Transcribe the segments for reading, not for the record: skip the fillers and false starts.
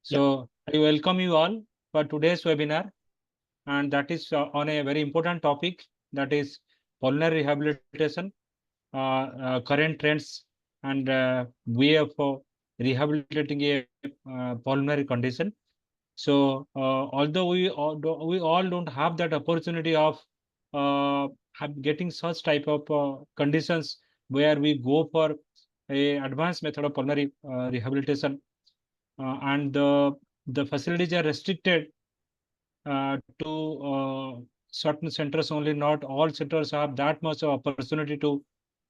So I welcome you all for today's webinar, and that is on a very important topic, that is pulmonary rehabilitation, current trends, and way of rehabilitating a pulmonary condition. So although we all don't have that opportunity of getting such type of conditions where we go for a advanced method of pulmonary rehabilitation, and the facilities are restricted to certain centers only. Not all centers have that much of opportunity to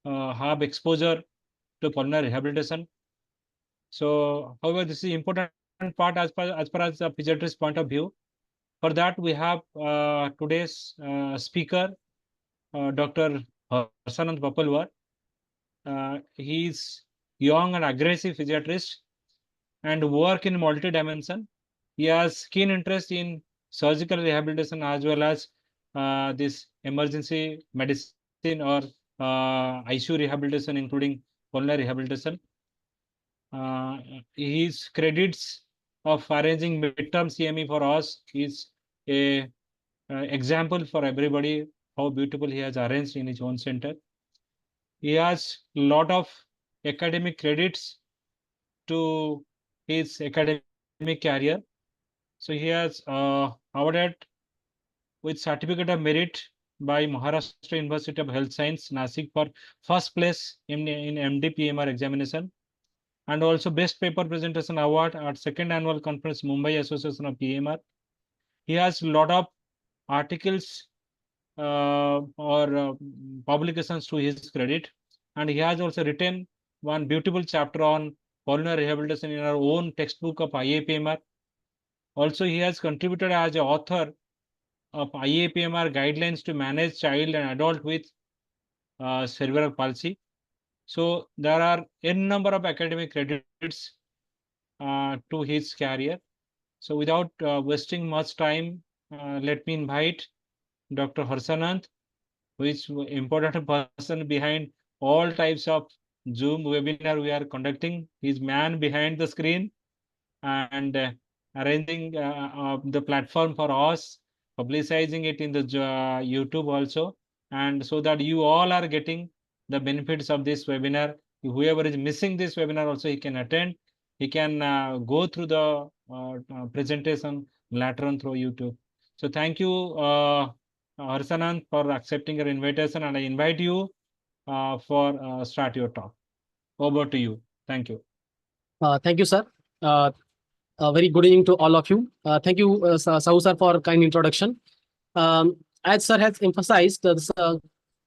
have exposure to pulmonary rehabilitation. So, however, this is important part as far as the physiatrist point of view. For that, we have today's speaker, Dr. Harshanand Popalwar. He's young and aggressive physiatrist and work in multi-dimension. He has keen interest in surgical rehabilitation as well as this emergency medicine or ICU rehabilitation, including pulmonary rehabilitation. His credits of arranging midterm CME for us is a example for everybody how beautiful he has arranged in his own center. He has a lot of academic credits to his academic career. So he has awarded with certificate of merit by Maharashtra University of Health Science, Nasik, for first place in MD-PMR examination, and also best paper presentation award at second annual conference Mumbai Association of PMR. He has a lot of articles or publications to his credit, and he has also written one beautiful chapter on pulmonary rehabilitation in our own textbook of IAPMR. Also, he has contributed as an author of IAPMR guidelines to manage child and adult with cerebral palsy. So there are n number of academic credits to his career. So without wasting much time, let me invite Dr. Harshanand, who is important person behind all types of Zoom webinar we are conducting. He's man behind the screen and arranging the platform for us, publicizing it in the YouTube also, and so that you all are getting the benefits of this webinar. Whoever is missing this webinar also, he can attend. He can go through the presentation later on through YouTube. So thank you, Harshanand, for accepting your invitation, and I invite you for start your talk. Over to you. Thank you. Thank you, sir. Very good evening to all of you. Thank you, Sahoo sir, for kind introduction. As sir has emphasized, in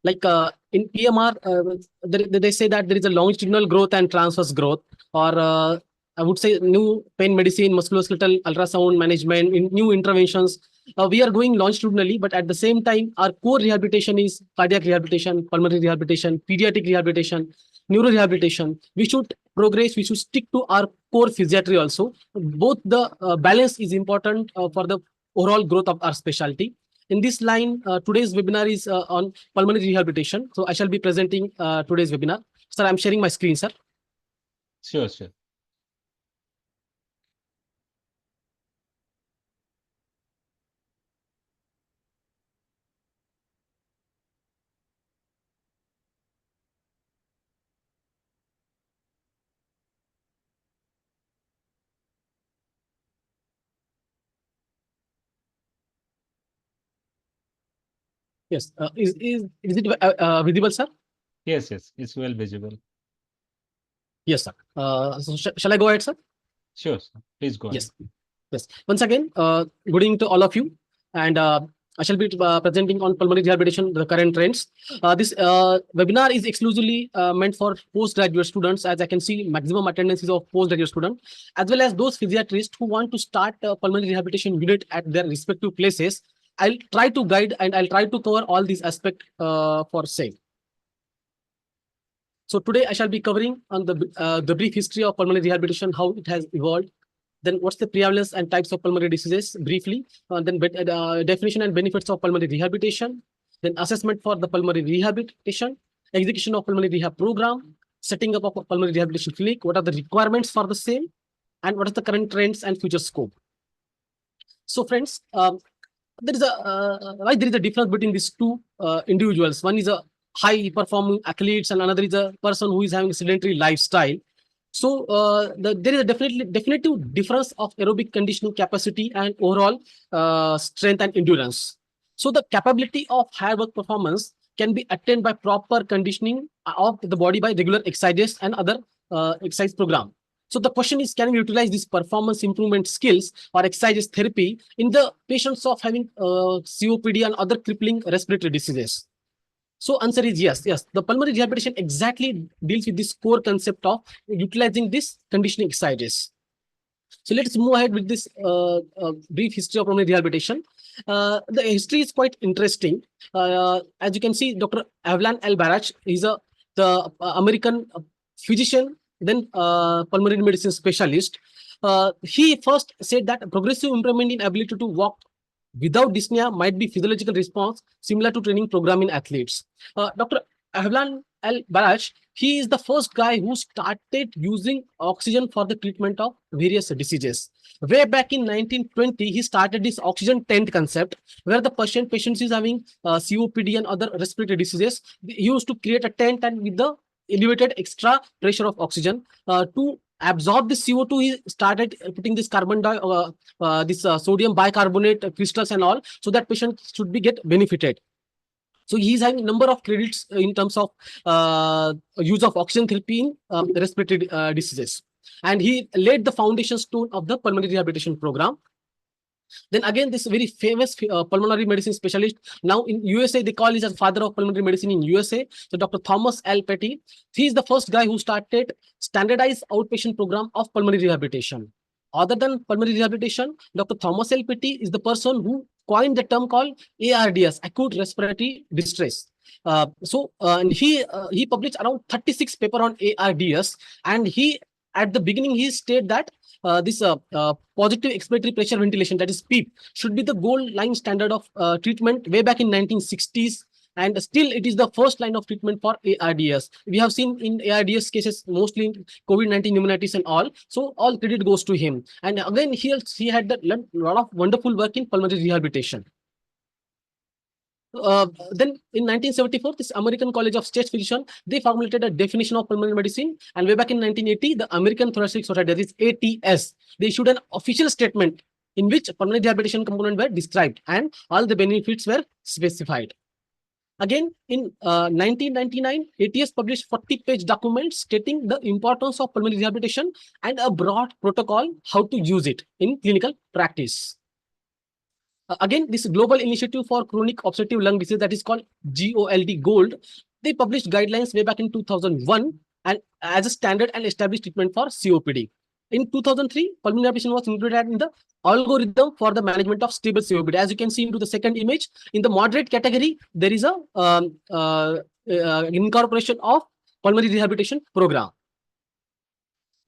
PMR, they say that there is a longitudinal growth and transverse growth, or I would say new pain medicine, musculoskeletal ultrasound management, new interventions. We are going longitudinally, but at the same time, our core rehabilitation is cardiac rehabilitation, pulmonary rehabilitation, pediatric rehabilitation, neuro rehabilitation. We should progress. We should stick to our core physiatry also. Both the balance is important for the overall growth of our specialty. In this line, today's webinar is on pulmonary rehabilitation. So I shall be presenting today's webinar. Sir, I'm sharing my screen, sir. Sure, sure. Yes. Is it visible, sir? Yes, yes, it's well visible. Yes, sir. So shall I go ahead, sir? Sure, sir. Please go Yes. ahead. Yes. Once again, good evening to all of you. And I shall be presenting on pulmonary rehabilitation, the current trends. This webinar is exclusively meant for postgraduate students. As I can see, maximum attendance is of postgraduate students, as well as those physiatrists who want to start a pulmonary rehabilitation unit at their respective places. I'll try to guide and I'll try to cover all these aspects for same. So today I shall be covering on the brief history of pulmonary rehabilitation, how it has evolved. Then what's the prevalence and types of pulmonary diseases briefly. Then definition and benefits of pulmonary rehabilitation. Then assessment for the pulmonary rehabilitation, execution of pulmonary rehab program, setting up of a pulmonary rehabilitation clinic. What are the requirements for the same? and what is the current trends and future scope. So friends, there is a difference between these two individuals. One is a high performing athletes and another is a person who is having a sedentary lifestyle. So there is a definitive difference of aerobic conditioning capacity and overall strength and endurance. So the capability of high work performance can be attained by proper conditioning of the body by regular exercises and other exercise program. So the question is, can we utilize these performance improvement skills or exercise therapy in the patients of having COPD and other crippling respiratory diseases? So answer is yes. Yes, the pulmonary rehabilitation exactly deals with this core concept of utilizing this conditioning exercises. So let's move ahead with this brief history of pulmonary rehabilitation. The history is quite interesting. As you can see, Dr. Avlan L. Barach is the American physician, then pulmonary medicine specialist. He first said that progressive improvement in ability to walk without dyspnea might be physiological response similar to training program in athletes. Dr. Avlan L. Barach, he is the first guy who started using oxygen for the treatment of various diseases. Way back in 1920, he started this oxygen tent concept, where the patients is having COPD and other respiratory diseases. He used to create a tent and with the elevated extra pressure of oxygen to absorb the CO2. He started putting this sodium bicarbonate crystals and all, so that patient should be get benefited. So he's having a number of credits in terms of use of oxygen therapy in respiratory diseases. And he laid the foundation stone of the pulmonary rehabilitation program. Then again, this very famous pulmonary medicine specialist, now in USA, they call him as father of pulmonary medicine in USA. So Dr. Thomas L. Petty, he is the first guy who started standardized outpatient program of pulmonary rehabilitation. Other than pulmonary rehabilitation, Dr. Thomas L. Petty is the person who coined the term called ARDS, acute respiratory distress. And he published around 36 paper on ARDS, and he at the beginning he stated that this positive expiratory pressure ventilation, that is PEEP, should be the gold line standard of treatment way back in 1960s. And still, it is the first line of treatment for ARDS. We have seen in ARDS cases, mostly in COVID-19 pneumonitis and all. So all credit goes to him. And again, he had a lot of wonderful work in pulmonary rehabilitation. Then in 1974, this American College of State Physicians, they formulated a definition of pulmonary medicine. And way back in 1980, the American Thoracic Society, that is ATS, they issued an official statement in which pulmonary rehabilitation components were described and all the benefits were specified. Again, in 1999, ATS published 40-page documents stating the importance of pulmonary rehabilitation and a broad protocol how to use it in clinical practice. Again, this global initiative for chronic obstructive lung disease, that is called GOLD, they published guidelines way back in 2001 and as a standard and established treatment for COPD. In 2003, pulmonary rehabilitation was included in the algorithm for the management of stable COPD. As you can see into the second image, in the moderate category, there is a incorporation of pulmonary rehabilitation program.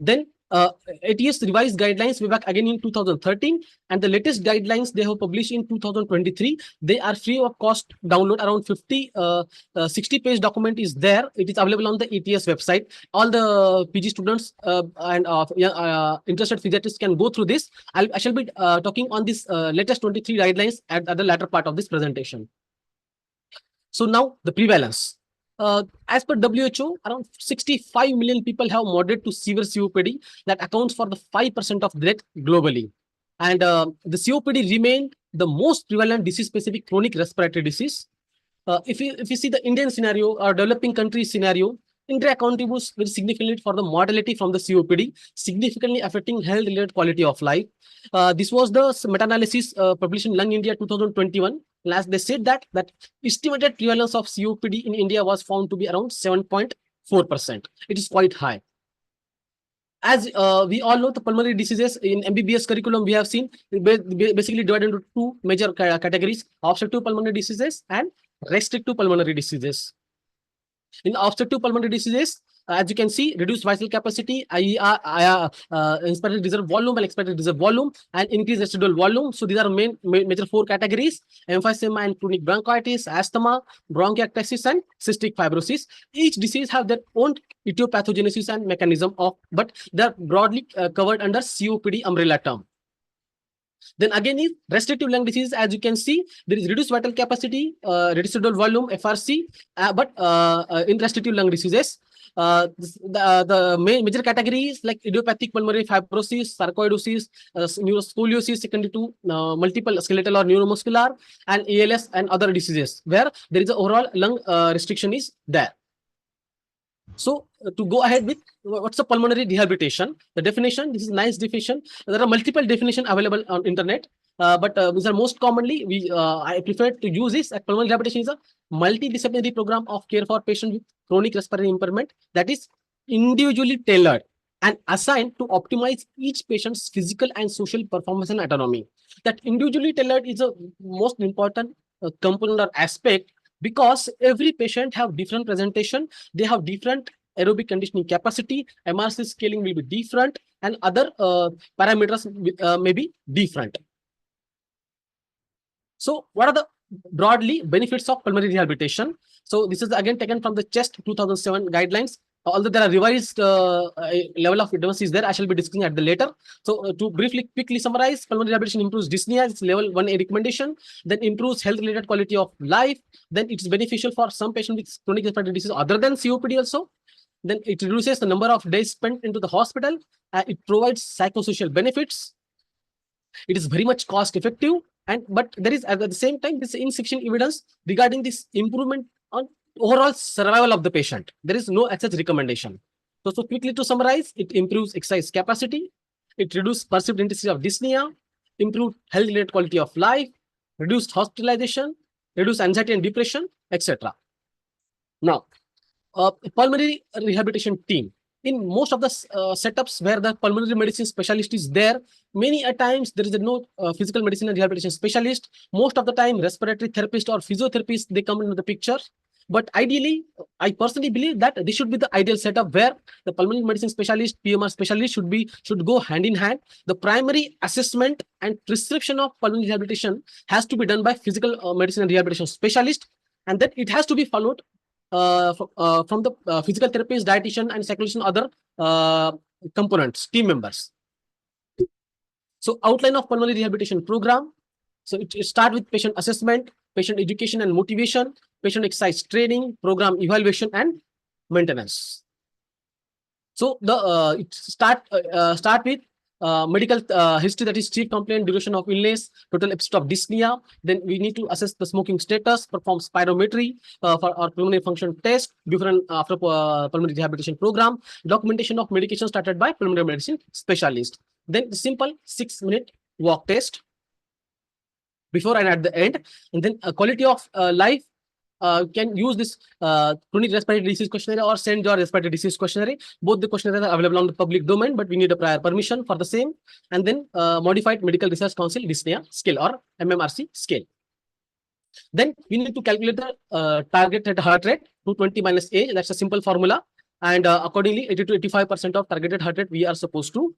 Then ATS revised guidelines way back again in 2013, and the latest guidelines they have published in 2023. They are free of cost download. Around 60-page document is there. It is available on the ATS website. All the PG students and interested physiatrists can go through this. I shall be talking on this latest 23 guidelines at the latter part of this presentation. So now the prevalence. As per WHO, around 65 million people have moderate to severe COPD. That accounts for the 5% of death globally. And the COPD remained the most prevalent disease-specific chronic respiratory disease. If you see the Indian scenario or developing country scenario, India contributes very significantly for the mortality from the COPD, significantly affecting health-related quality of life. This was the meta-analysis published in Lung India 2021. Last they said that estimated prevalence of COPD in India was found to be around 7.4%. It is quite high. As we all know, the pulmonary diseases in MBBS curriculum we have seen basically divided into two major categories: obstructive pulmonary diseases and restrictive pulmonary diseases. In obstructive pulmonary diseases, as you can see, reduced vital capacity, inspiratory reserve volume and expected reserve volume, and increased residual volume. So these are major 4 categories: emphysema and chronic bronchitis, asthma, bronchiectasis, and cystic fibrosis. Each disease have their own etiopathogenesis and mechanism of, but they are broadly covered under COPD umbrella term. Then again is restrictive lung disease. As you can see, there is reduced vital capacity, residual volume, FRC, but in restrictive lung diseases, the major categories like idiopathic pulmonary fibrosis, sarcoidosis, scoliosis secondary to multiple skeletal or neuromuscular, and ALS and other diseases where there is a overall lung restriction is there. So to go ahead with what's the pulmonary rehabilitation, the definition, this is nice definition. There are multiple definitions available on internet, but these are most commonly I prefer to use this. Pulmonary rehabilitation is a multidisciplinary program of care for patients with chronic respiratory impairment that is individually tailored and assigned to optimize each patient's physical and social performance and autonomy. That individually tailored is a most important component or aspect, because every patient have different presentation, they have different aerobic conditioning capacity, MRC scaling will be different, and other parameters may be different. So what are the broadly benefits of pulmonary rehabilitation? So this is again taken from the CHEST 2007 guidelines. Although there are revised level of advance is there, I shall be discussing at the later. So to quickly summarize, pulmonary rehabilitation improves dyspnea, it's level 1A recommendation, then improves health-related quality of life, then it is beneficial for some patients with chronic respiratory disease other than COPD also. Then it reduces the number of days spent into the hospital, it provides psychosocial benefits, it is very much cost effective, and but there is at the same time this insufficient evidence regarding this improvement on overall survival of the patient. There is no such recommendation. So quickly to summarize, it improves exercise capacity, it reduces perceived intensity of dyspnea, improved health-related quality of life, reduced hospitalization, reduced anxiety and depression, etc. Now, pulmonary rehabilitation team. In most of the setups where the pulmonary medicine specialist is there, many a times there is no physical medicine and rehabilitation specialist. Most of the time, respiratory therapist or physiotherapist, they come into the picture. But ideally, I personally believe that this should be the ideal setup where the pulmonary medicine specialist, PMR specialist should go hand in hand. The primary assessment and prescription of pulmonary rehabilitation has to be done by physical medicine and rehabilitation specialist, and then it has to be followed from the physical therapist, dietitian, and psychologist, other components, team members. So outline of pulmonary rehabilitation program. So it starts with patient assessment, patient education and motivation, patient exercise training, program evaluation, and maintenance. So the it start with medical history, that is chief complaint, duration of illness, total episode of dyspnea. Then we need to assess the smoking status, perform spirometry for our pulmonary function test before and after pulmonary rehabilitation program, documentation of medication started by pulmonary medicine specialist. Then the simple 6-minute walk test before and at the end, and then quality of life. Can use this chronic respiratory disease questionnaire or St. George respiratory disease questionnaire. Both the questionnaires are available on the public domain, but we need a prior permission for the same. And then modified medical research council dyspnea scale or MMRC scale. Then we need to calculate the targeted heart rate, 220 minus age. That's a simple formula. And accordingly, 80 to 85% of targeted heart rate we are supposed to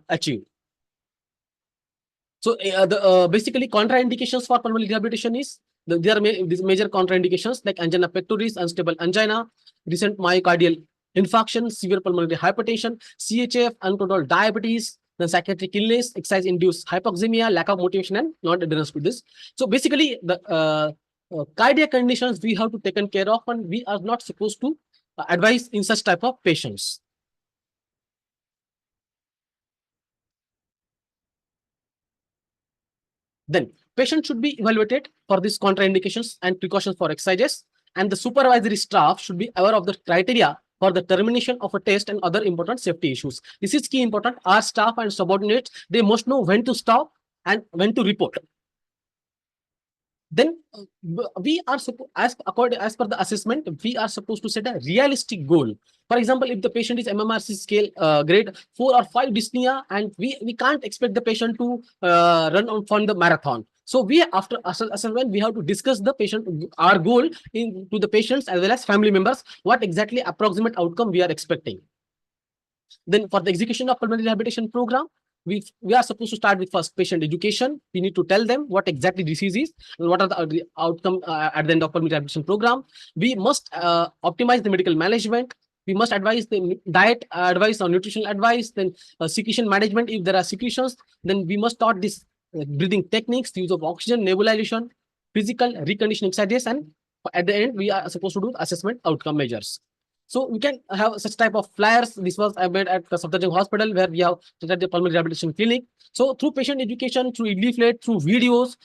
achieve. So basically contraindications for pulmonary rehabilitation is there are these major contraindications like angina pectoris, unstable angina, recent myocardial infarction, severe pulmonary hypertension, CHF, uncontrolled diabetes, then psychiatric illness, exercise-induced hypoxemia, lack of motivation, and non-adherence to this. So basically, the cardiac conditions we have to taken care of, and we are not supposed to advise in such type of patients. Then patient should be evaluated for these contraindications and precautions for exercises, and the supervisory staff should be aware of the criteria for the termination of a test and other important safety issues. This is key important. Our staff and subordinates, they must know when to stop and when to report. Then we are supposed, as per the assessment, we are supposed to set a realistic goal. For example, if the patient is MMRC scale grade 4 or 5 dyspnea, and we can't expect the patient to run on the marathon. So we, after assessment, we have to discuss the patient, our goal to the patients as well as family members, what exactly approximate outcome we are expecting. Then for the execution of pulmonary rehabilitation program, we are supposed to start with first patient education. We need to tell them what exactly disease is and what are the outcome at the end of pulmonary rehabilitation program. We must optimize the medical management. We must advise the diet advice or nutritional advice, then secretion management. If there are secretions, then we must start this breathing techniques, use of oxygen, nebulization, physical reconditioning exercises, and at the end, we are supposed to do assessment outcome measures. So we can have such type of flyers. This was I made at the Safdarjung Hospital, where we have started the pulmonary rehabilitation clinic. So through patient education, through leaflet, through videos,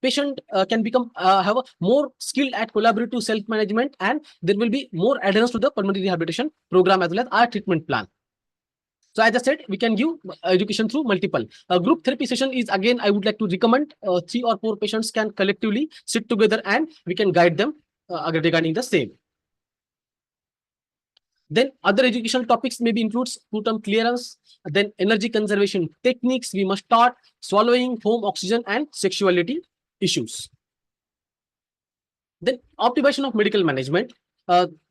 patient can become have a more skill at collaborative self-management, and there will be more adherence to the pulmonary rehabilitation program as well as our treatment plan. So as I said, we can give education through multiple. Group therapy session is, again, I would like to recommend 3 or 4 patients can collectively sit together and we can guide them regarding the same. Then other educational topics maybe includes sputum clearance, then energy conservation techniques. We must start swallowing, home oxygen, and sexuality issues. Then optimization of medical management.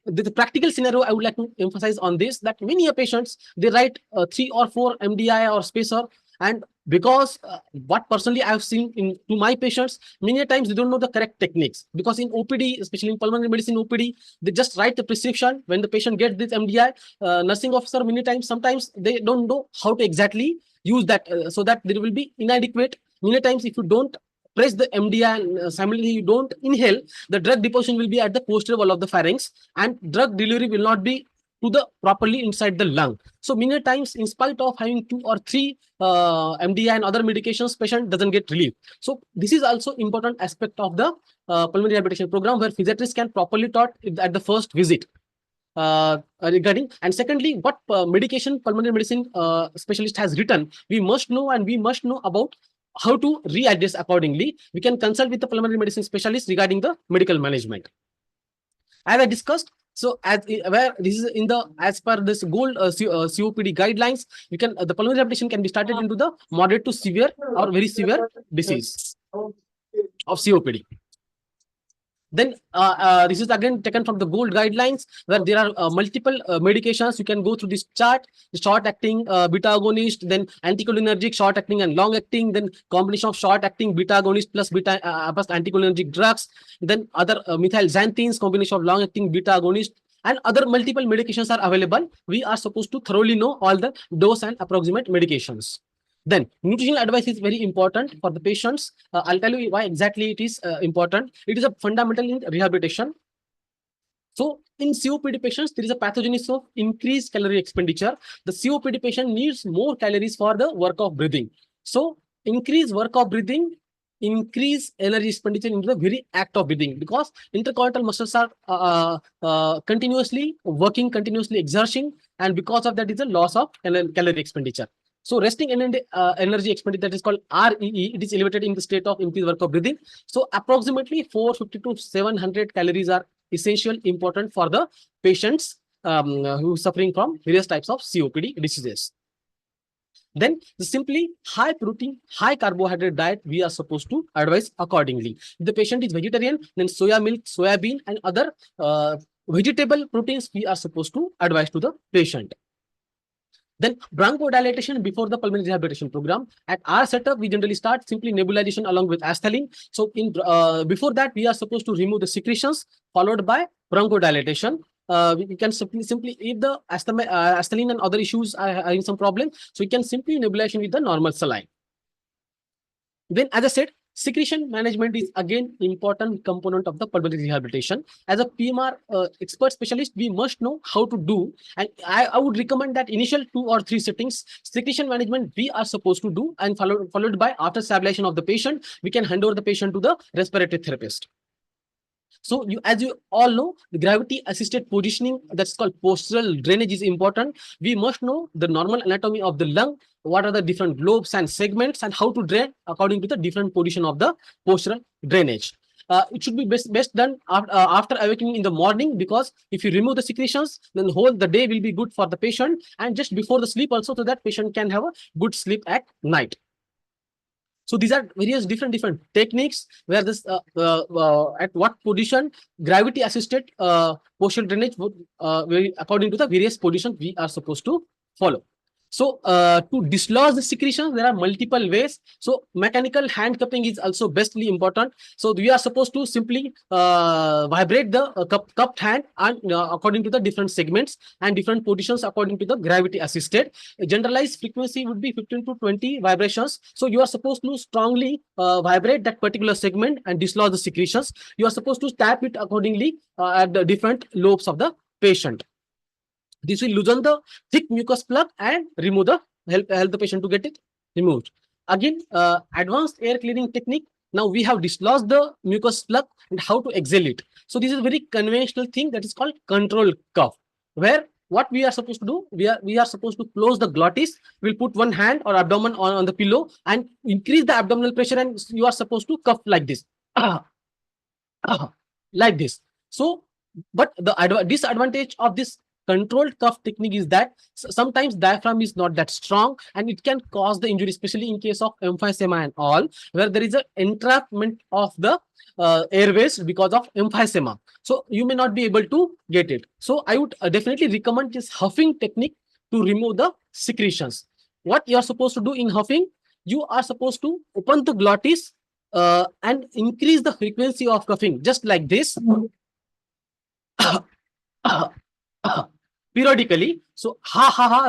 The practical scenario I would like to emphasize on this, that many patients, they write 3 or 4 MDI or spacer, and because what personally I have seen to my patients, many times they don't know the correct techniques, because in OPD, especially in pulmonary medicine OPD, they just write the prescription. When the patient gets this MDI, nursing officer many times, sometimes they don't know how to exactly use that, so that there will be inadequate. Many times if you don't press the MDI and simultaneously you don't inhale, the drug deposition will be at the posterior wall of the pharynx, and drug delivery will not be to the properly inside the lung. So many times, in spite of having 2 or 3 MDI and other medications, patient doesn't get relief. So this is also important aspect of the pulmonary rehabilitation program, where physiatrists can properly taught at the first visit. Regarding, and secondly, what medication pulmonary medicine specialist has written, we must know, and we must know about how to readjust accordingly. We can consult with the pulmonary medicine specialist regarding the medical management. As I discussed, so as where this is in the, as per this gold COPD guidelines, we can the pulmonary rehabilitation can be started into the moderate to severe or very severe disease of COPD. Then this is again taken from the gold guidelines, where there are multiple medications. You can go through this chart: short acting beta agonist, then anticholinergic, short acting and long acting, then combination of short acting beta agonist plus plus anticholinergic drugs, then other methylxanthines, combination of long acting beta agonist, and other multiple medications are available. We are supposed to thoroughly know all the dose and approximate medications. Then nutritional advice is very important for the patients. I'll tell you why exactly it is important. It is a fundamental in rehabilitation. So in COPD patients, there is a pathogenesis of increased calorie expenditure. The COPD patient needs more calories for the work of breathing. So increase work of breathing, increase energy expenditure into the very act of breathing, because intercostal muscles are continuously working, continuously exerting, and because of that is a loss of calorie expenditure. So resting energy expenditure, that is called REE, it is elevated in the state of increased work of breathing. So approximately 450 to 700 calories are essential, important for the patients who are suffering from various types of COPD diseases. Then the simply high protein, high carbohydrate diet we are supposed to advise accordingly. If the patient is vegetarian, then soya milk, soya bean, and other vegetable proteins we are supposed to advise to the patient. Then bronchodilation before the pulmonary rehabilitation program. At our setup, we generally start simply nebulization along with acetylene. So in before that, we are supposed to remove the secretions, followed by bronchodilation. We can simply if the acetylene and other issues are having some problem, so we can simply nebulization with the normal saline. Then, as I said, secretion management is again important component of the pulmonary rehabilitation. As a PMR expert specialist, we must know how to do, and I would recommend that initial 2 or 3 settings, secretion management we are supposed to do, and followed by after stabilization of the patient, we can hand over the patient to the respiratory therapist. So as you all know, the gravity assisted positioning, that's called postural drainage, is important. We must know the normal anatomy of the lung, what are the different lobes and segments, and how to drain according to the different position of the postural drainage. It should be best done after awakening in the morning, because if you remove the secretions, then the day will be good for the patient, and just before the sleep also, so that patient can have a good sleep at night. So these are various different techniques where this at what position gravity assisted posterior drainage would according to the various positions we are supposed to follow. So to dislodge the secretions, there are multiple ways. So mechanical hand cupping is also bestly important. So we are supposed to simply vibrate the cupped hand and according to the different segments and different positions according to the gravity assisted. Generalized frequency would be 15 to 20 vibrations. So you are supposed to strongly vibrate that particular segment and dislodge the secretions. You are supposed to tap it accordingly at the different lobes of the patient. This will loosen the thick mucus plug and remove the help the patient to get it removed. Again, advanced air cleaning technique. Now we have dislodged the mucus plug and how to exhale it. So this is a very conventional thing that is called control cough, where what we are supposed to do, we are supposed to close the glottis. We'll put one hand or abdomen on the pillow and increase the abdominal pressure, and you are supposed to cough like this, like this. So, but the disadvantage of this controlled cough technique is that sometimes diaphragm is not that strong and it can cause the injury, especially in case of emphysema and all, where there is an entrapment of the airways because of emphysema. So you may not be able to get it. So I would definitely recommend this huffing technique to remove the secretions. What you are supposed to do in huffing, you are supposed to open the glottis and increase the frequency of coughing, just like this. Periodically. So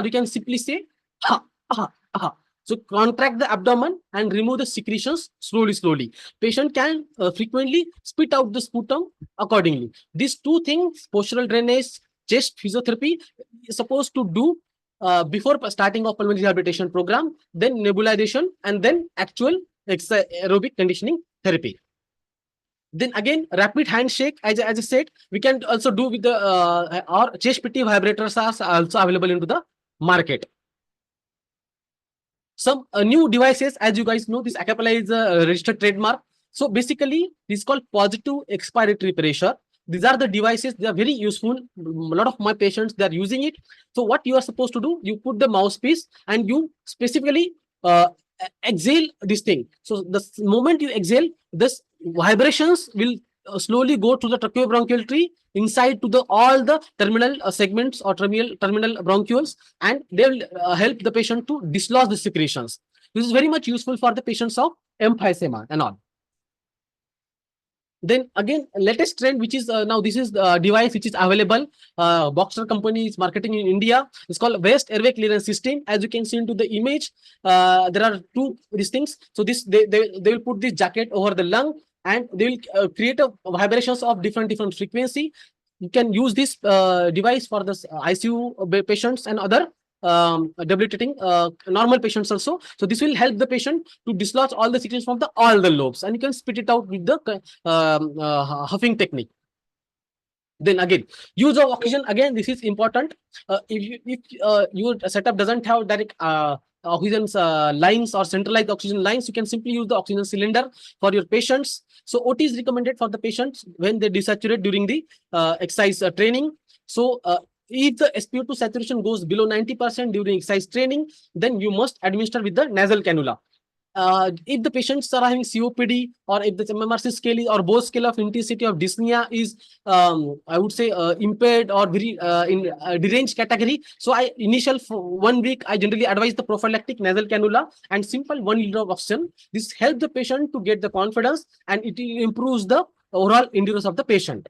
you can simply say ha ha ha. So contract the abdomen and remove the secretions slowly. Patient can frequently spit out the sputum accordingly. These two things, postural drainage, chest physiotherapy, is supposed to do before starting of pulmonary rehabilitation program, then nebulization, and then actual aerobic conditioning therapy. Then again, rapid handshake, as I said, we can also do with the or chest PT vibrators are also available into the market. Some new devices, as you guys know, this acapella is a registered trademark. So basically, this is called positive expiratory pressure. These are the devices, they are very useful. A lot of my patients, they are using it. So what you are supposed to do, you put the mouthpiece and you specifically exhale this thing. So the moment you exhale, this vibrations will slowly go to the tracheobronchial tree inside to the all the terminal segments or terminal bronchioles, and they will help the patient to dislodge the secretions. This is very much useful for the patients of emphysema and all. Then again, latest trend, which is now this is the device which is available. Boxer company is marketing in India. It's called Waste Airway Clearance System. As you can see into the image, there are two these things. So this they will put this jacket over the lung and they will create a vibrations of different frequency. You can use this device for the ICU patients and other debilitating normal patients also. So this will help the patient to dislodge all the secretions from all the lobes, and you can spit it out with the huffing technique. Then again, use of oxygen. Again, this is important. If your setup doesn't have direct oxygen lines or centralized oxygen lines, you can simply use the oxygen cylinder for your patients. So OT is recommended for the patients when they desaturate during the exercise training. So if the SpO2 saturation goes below 90% during exercise training, then you must administer with the nasal cannula. If the patients are having COPD, or if the MMRC scale is, or Bose scale of intensity of dyspnea is, I would say, impaired or very in deranged category. So I initial for 1 week, I generally advise the prophylactic nasal cannula and simple 1 liter of oxygen. This helps the patient to get the confidence, and it improves the overall endurance of the patient.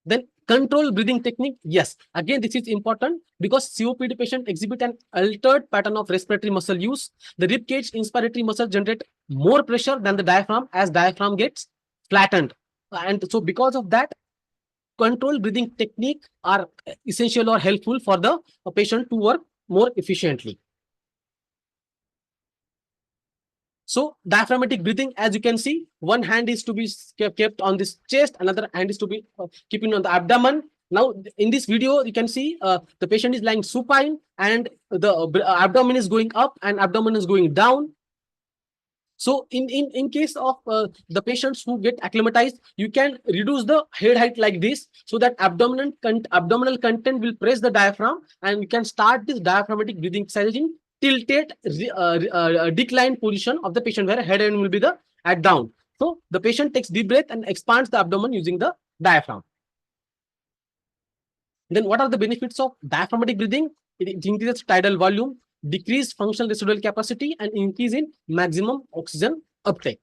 Then control breathing technique. Yes, again, this is important because COPD patient exhibit an altered pattern of respiratory muscle use. The rib cage inspiratory muscle generate more pressure than the diaphragm as diaphragm gets flattened. And so because of that, control breathing technique are essential or helpful for the patient to work more efficiently. So diaphragmatic breathing, as you can see, one hand is to be kept on this chest, another hand is to be keeping on the abdomen. Now, in this video, you can see the patient is lying supine and the abdomen is going up and abdomen is going down. So in case of the patients who get acclimatized, you can reduce the head height like this so that abdominal content will press the diaphragm, and you can start this diaphragmatic breathing exercise in tilted declined position of the patient, where head end will be the at down. So the patient takes deep breath and expands the abdomen using the diaphragm. Then what are the benefits of diaphragmatic breathing? It increases tidal volume, decreased functional residual capacity, and increase in maximum oxygen uptake.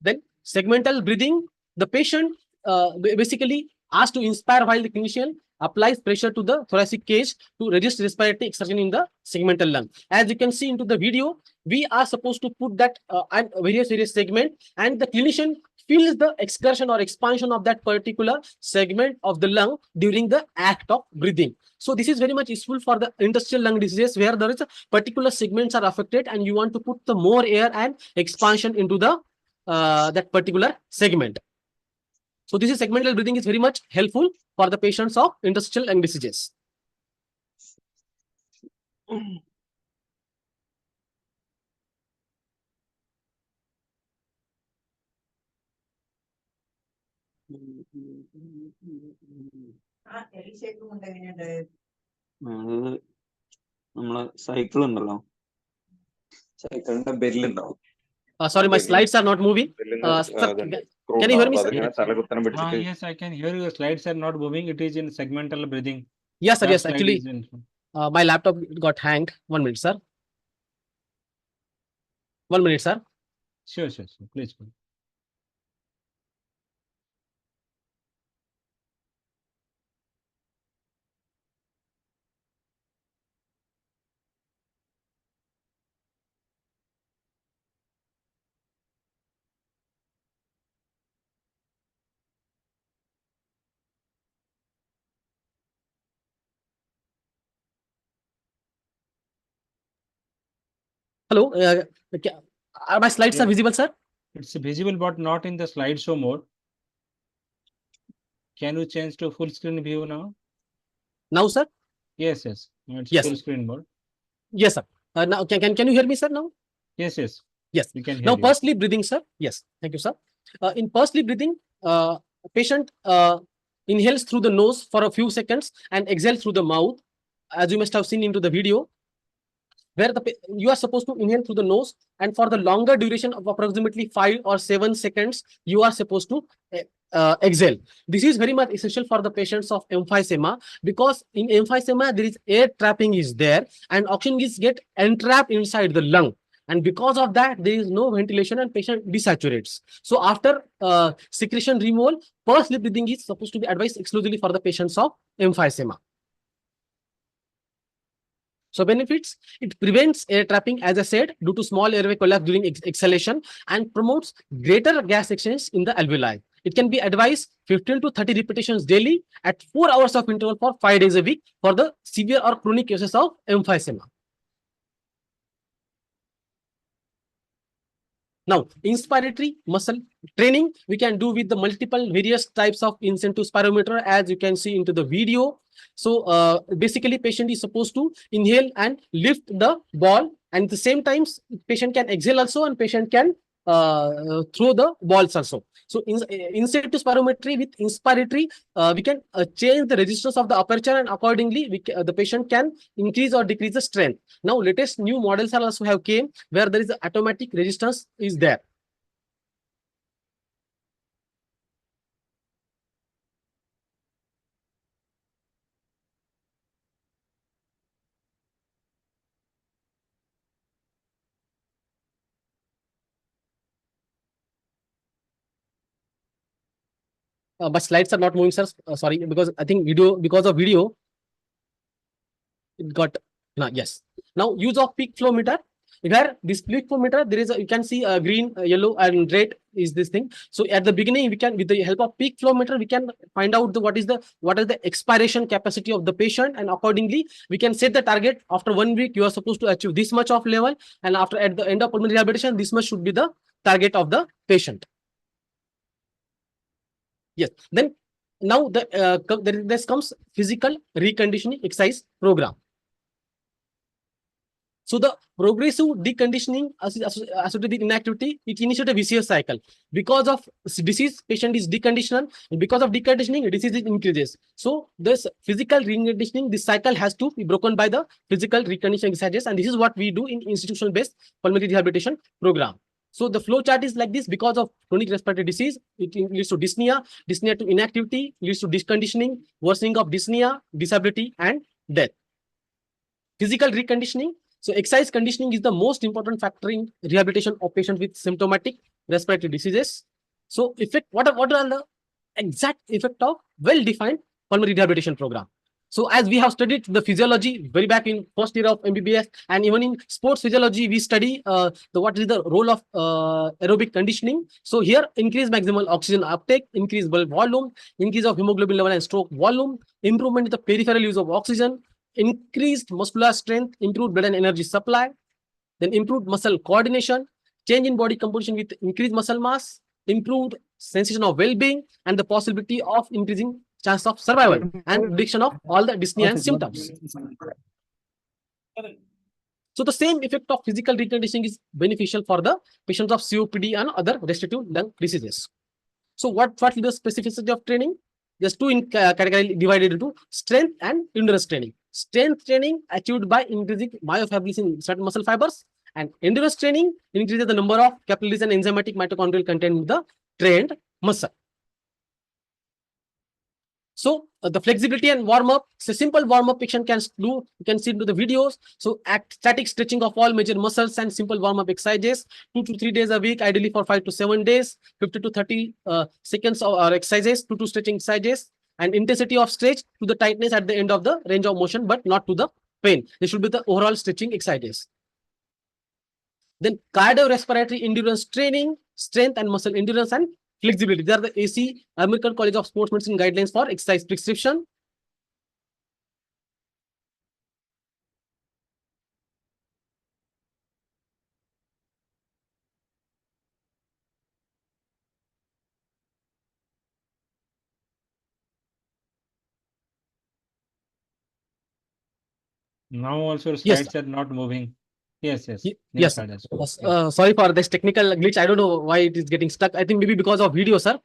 Then segmental breathing, the patient basically asked to inspire while the clinician applies pressure to the thoracic cage to resist respiratory exertion in the segmental lung. As you can see into the video, we are supposed to put that at various segment, and the clinician feels the excursion or expansion of that particular segment of the lung during the act of breathing. So this is very much useful for the interstitial lung diseases, where there is a particular segments are affected and you want to put the more air and expansion into the that particular segment. So this is segmental breathing is very much helpful for the patients of interstitial lung diseases. നമ്മളെ cycle ഉണ്ടല്ലോ, സൈക്കിളിന്റെ ബെല്ലുണ്ടാവും. Sorry, my slides are not moving. Sir, can you hear me, sir? Yes, I can hear you. Slides are not moving. It is in segmental breathing. Yes, sir. That Yes, slide actually, is in- my laptop got hanged. 1 minute, sir. 1 minute, sir. Sure. Please. Hello. Are my slides are visible, sir? It's visible, but not in the slideshow mode. Can you change to full screen view now? Now, sir? Yes. Now it's Yes. full screen mode. Yes, sir. Now, can you hear me, sir, now? Yes. Yes. We can hear Now, you. pursed lip breathing, sir. Yes. Thank you, sir. In pursed lip breathing, patient inhales through the nose for a few seconds and exhales through the mouth, as you must have seen into the video, where you are supposed to inhale through the nose, and for the longer duration of approximately 5 or 7 seconds, you are supposed to exhale. This is very much essential for the patients of emphysema, because in emphysema there is air trapping is there, and oxygen is get entrapped inside the lung, and because of that there is no ventilation and patient desaturates. So after secretion removal, pursed lip breathing is supposed to be advised exclusively for the patients of emphysema. So benefits, it prevents air trapping, as I said, due to small airway collapse during exhalation, and promotes greater gas exchange in the alveoli. It can be advised 15 to 30 repetitions daily at 4 hours of interval for 5 days a week for the severe or chronic cases of emphysema. Now, inspiratory muscle training we can do with the multiple various types of incentive spirometer, as you can see into the video. So basically patient is supposed to inhale and lift the ball, and at the same time patient can exhale also, and patient can throw the balls also. So incentive spirometry with inspiratory, we can change the resistance of the aperture, and accordingly the patient can increase or decrease the strength. Now latest new models are also have came where there is a automatic resistance is there. But slides are not moving, sir. Sorry, because I think because of video, it got yes. Now use of peak flow meter. Where this peak flow meter, there is you can see green, yellow, and red is this thing. So at the beginning, we can, with the help of peak flow meter, we can find out what is the expiration capacity of the patient, and accordingly we can set the target. After 1 week, you are supposed to achieve this much of level, and after at the end of pulmonary rehabilitation, this much should be the target of the patient. Yes. Then now this comes physical reconditioning exercise program. So the progressive deconditioning associated with inactivity, it initiates a vicious cycle. Because of disease, patient is deconditioned, and because of deconditioning, disease increases. So this physical reconditioning, this cycle has to be broken by the physical reconditioning exercises, and this is what we do in institutional-based pulmonary rehabilitation program. So the flow chart is like this. Because of chronic respiratory disease, it leads to dyspnea, dyspnea to inactivity, leads to deconditioning, worsening of dyspnea, disability, and death. Physical reconditioning. So exercise conditioning is the most important factor in rehabilitation of patients with symptomatic respiratory diseases. So what are the exact effect of well-defined pulmonary rehabilitation program? So as we have studied the physiology very back in first year of MBBS, and even in sports physiology, we study what is the role of aerobic conditioning. So here, increase maximal oxygen uptake, increase bulb volume, increase of hemoglobin level and stroke volume, improvement in the peripheral use of oxygen, increased muscular strength, improved blood and energy supply, then improved muscle coordination, change in body composition with increased muscle mass, improved sensation of well-being, and the possibility of increasing chance of survival and reduction of all the dyspnea and symptoms. So the same effect of physical reconditioning is beneficial for the patients of COPD and other restrictive lung diseases. So what is the specificity of training? There's two in category divided into strength and endurance training. Strength training achieved by increasing myofibrils in certain muscle fibers, and endurance training increases the number of capillaries and enzymatic mitochondrial content in the trained muscle. So the flexibility and warm up. So simple warm up patient can do. You can see into the videos. So static stretching of all major muscles and simple warm up exercises 2 to 3 days a week, ideally for 5 to 7 days, 50 to 30 seconds of exercises, 2 to stretching exercises, and intensity of stretch to the tightness at the end of the range of motion, but not to the pain. This should be the overall stretching exercises. Then cardiorespiratory endurance training, strength and muscle endurance, and flexibility. They are the AC, American College of Sports Medicine guidelines for exercise prescription. Now also Yes. slides are not moving. Yes. Yes. Sorry for this technical glitch. I don't know why it is getting stuck. I think maybe because of video, sir.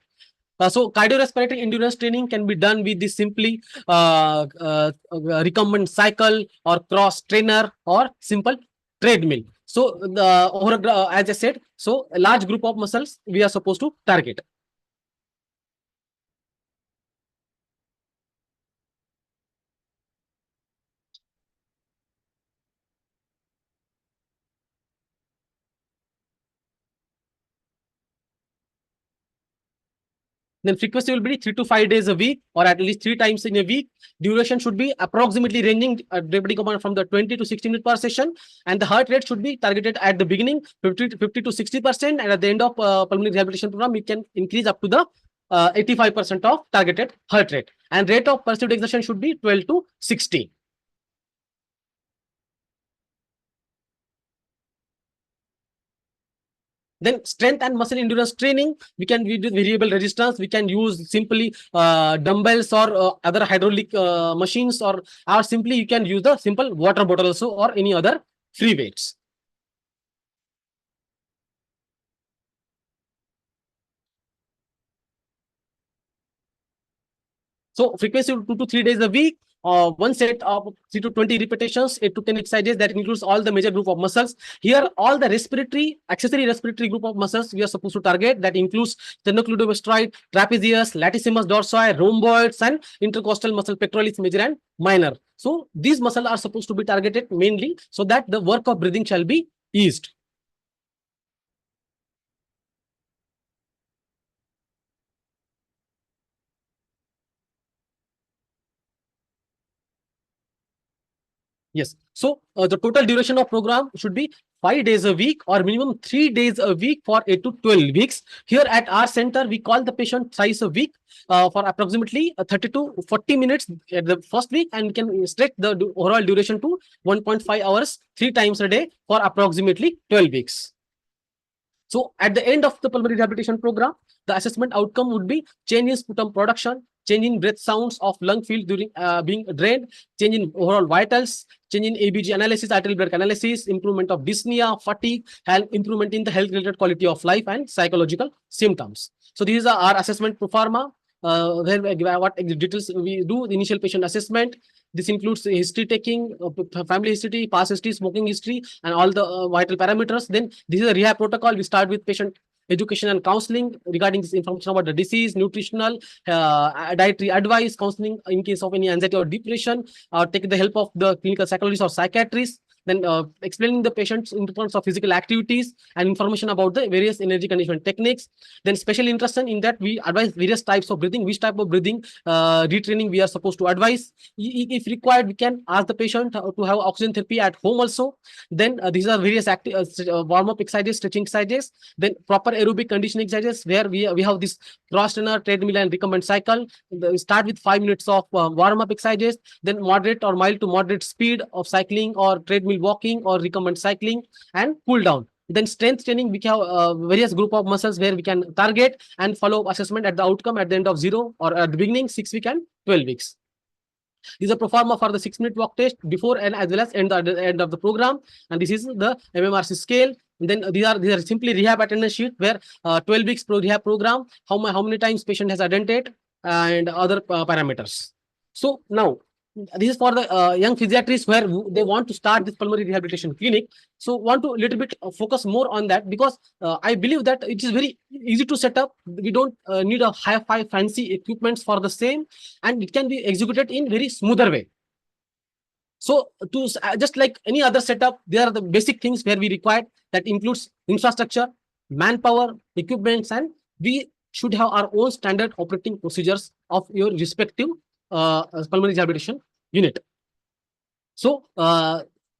So cardiorespiratory endurance training can be done with this simply recumbent cycle or cross trainer or simple treadmill. So the as I said, so a large group of muscles we are supposed to target. Then frequency will be 3 to 5 days a week, or at least 3 times in a week. Duration should be approximately ranging depending upon from the 20 to 60 minutes per session, and the heart rate should be targeted at the beginning 50 to 60%, and at the end of pulmonary rehabilitation program, it can increase up to the 85% of targeted heart rate, and rate of perceived exertion should be 12 to 16. Then strength and muscle endurance training, we can do variable resistance. We can use simply dumbbells or other hydraulic machines, or simply you can use the simple water bottle also, or any other free weights. So frequency 2 to 3 days a week. One set of 3 to 20 repetitions, 8 to 10 exercises that includes all the major group of muscles. Here, all the accessory respiratory group of muscles we are supposed to target. That includes sternocleidomastoid, trapezius, latissimus dorsi, rhomboids, and intercostal muscle pectoralis major and minor. So these muscles are supposed to be targeted mainly so that the work of breathing shall be eased. Yes. So the total duration of program should be 5 days a week, or minimum 3 days a week for 8 to 12 weeks. Here at our center, we call the patient thrice a week for approximately 30 to 40 minutes at the first week, and we can stretch the overall duration to 1.5 hours 3 times a day for approximately 12 weeks. So at the end of the pulmonary rehabilitation program, the assessment outcome would be change in sputum production, change in breath sounds of lung field during being drained, change in overall vitals, change in ABG analysis, arterial blood analysis, improvement of dyspnea, fatigue, and improvement in the health-related quality of life and psychological symptoms. So these are our assessment pro forma, where what details we do, the initial patient assessment. This includes history taking, family history, past history, smoking history, and all the vital parameters. Then this is a rehab protocol. We start with patient education and counseling regarding this information about the disease, nutritional, dietary advice, counseling in case of any anxiety or depression, take the help of the clinical psychologist or psychiatrist. Then explaining the patient's in terms of physical activities and information about the various energy conditioning techniques. Then special interest in that we advise various types of breathing, which type of breathing retraining we are supposed to advise. If required, we can ask the patient to have oxygen therapy at home also. Then these are various warm-up exercises, stretching exercises. Then proper aerobic conditioning exercises where we have this cross trainer, treadmill, and recumbent cycle. We start with 5 minutes of warm-up exercises, then moderate or mild to moderate speed of cycling or treadmill walking or recumbent cycling, and cool down. Then strength training, we have various group of muscles where we can target and follow assessment at the outcome at the end of 0 or at the beginning, 6 weeks and 12 weeks. These are pro forma for the 6-minute walk test before and as well as end of the program. And this is the MMRC scale. And then these are simply rehab attendance sheet where 12 weeks pro rehab program, how many times patient has attended, and other parameters. So now, this is for the young physiatrists where they want to start this pulmonary rehabilitation clinic. So want to little bit focus more on that because I believe that it is very easy to set up. We don't need a high fancy equipments for the same, and it can be executed in very smoother way. So to just like any other setup, there are the basic things where we require that includes infrastructure, manpower, equipments, and we should have our own standard operating procedures of your respective pulmonary rehabilitation unit. So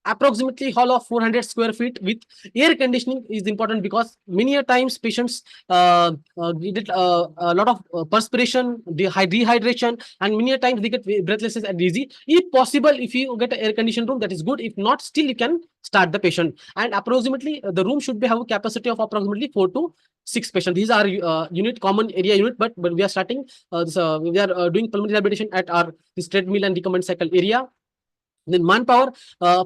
approximately hall of 400 square feet with air conditioning is important because many a times patients get a lot of perspiration, dehydration, and many a times they get breathless and dizzy. If possible, if you get an air conditioned room, that is good. If not, still you can start the patient. And approximately the room should have a capacity of approximately 4 to 6 patients. These are unit, common area unit, but we are starting we are doing pulmonary rehabilitation at our this treadmill and recumbent cycle area. Then manpower,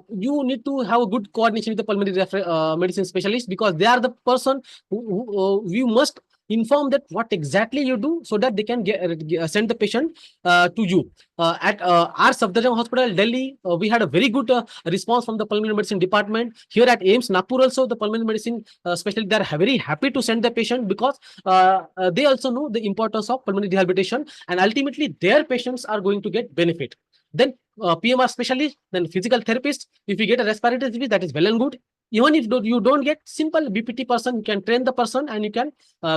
you need to have a good coordination with the pulmonary medicine specialist because they are the person who you must inform that what exactly you do so that they can send the patient to you. At our Safdarjung Hospital, Delhi, we had a very good response from the pulmonary medicine department. Here at AIIMS, Nagpur also, the pulmonary medicine specialist, they are very happy to send the patient because they also know the importance of pulmonary rehabilitation and ultimately their patients are going to get benefit. Then PMR specialist, then physical therapist. If you get a respiratory disease, that is well and good. Even if you don't get simple BPT person, you can train the person and you can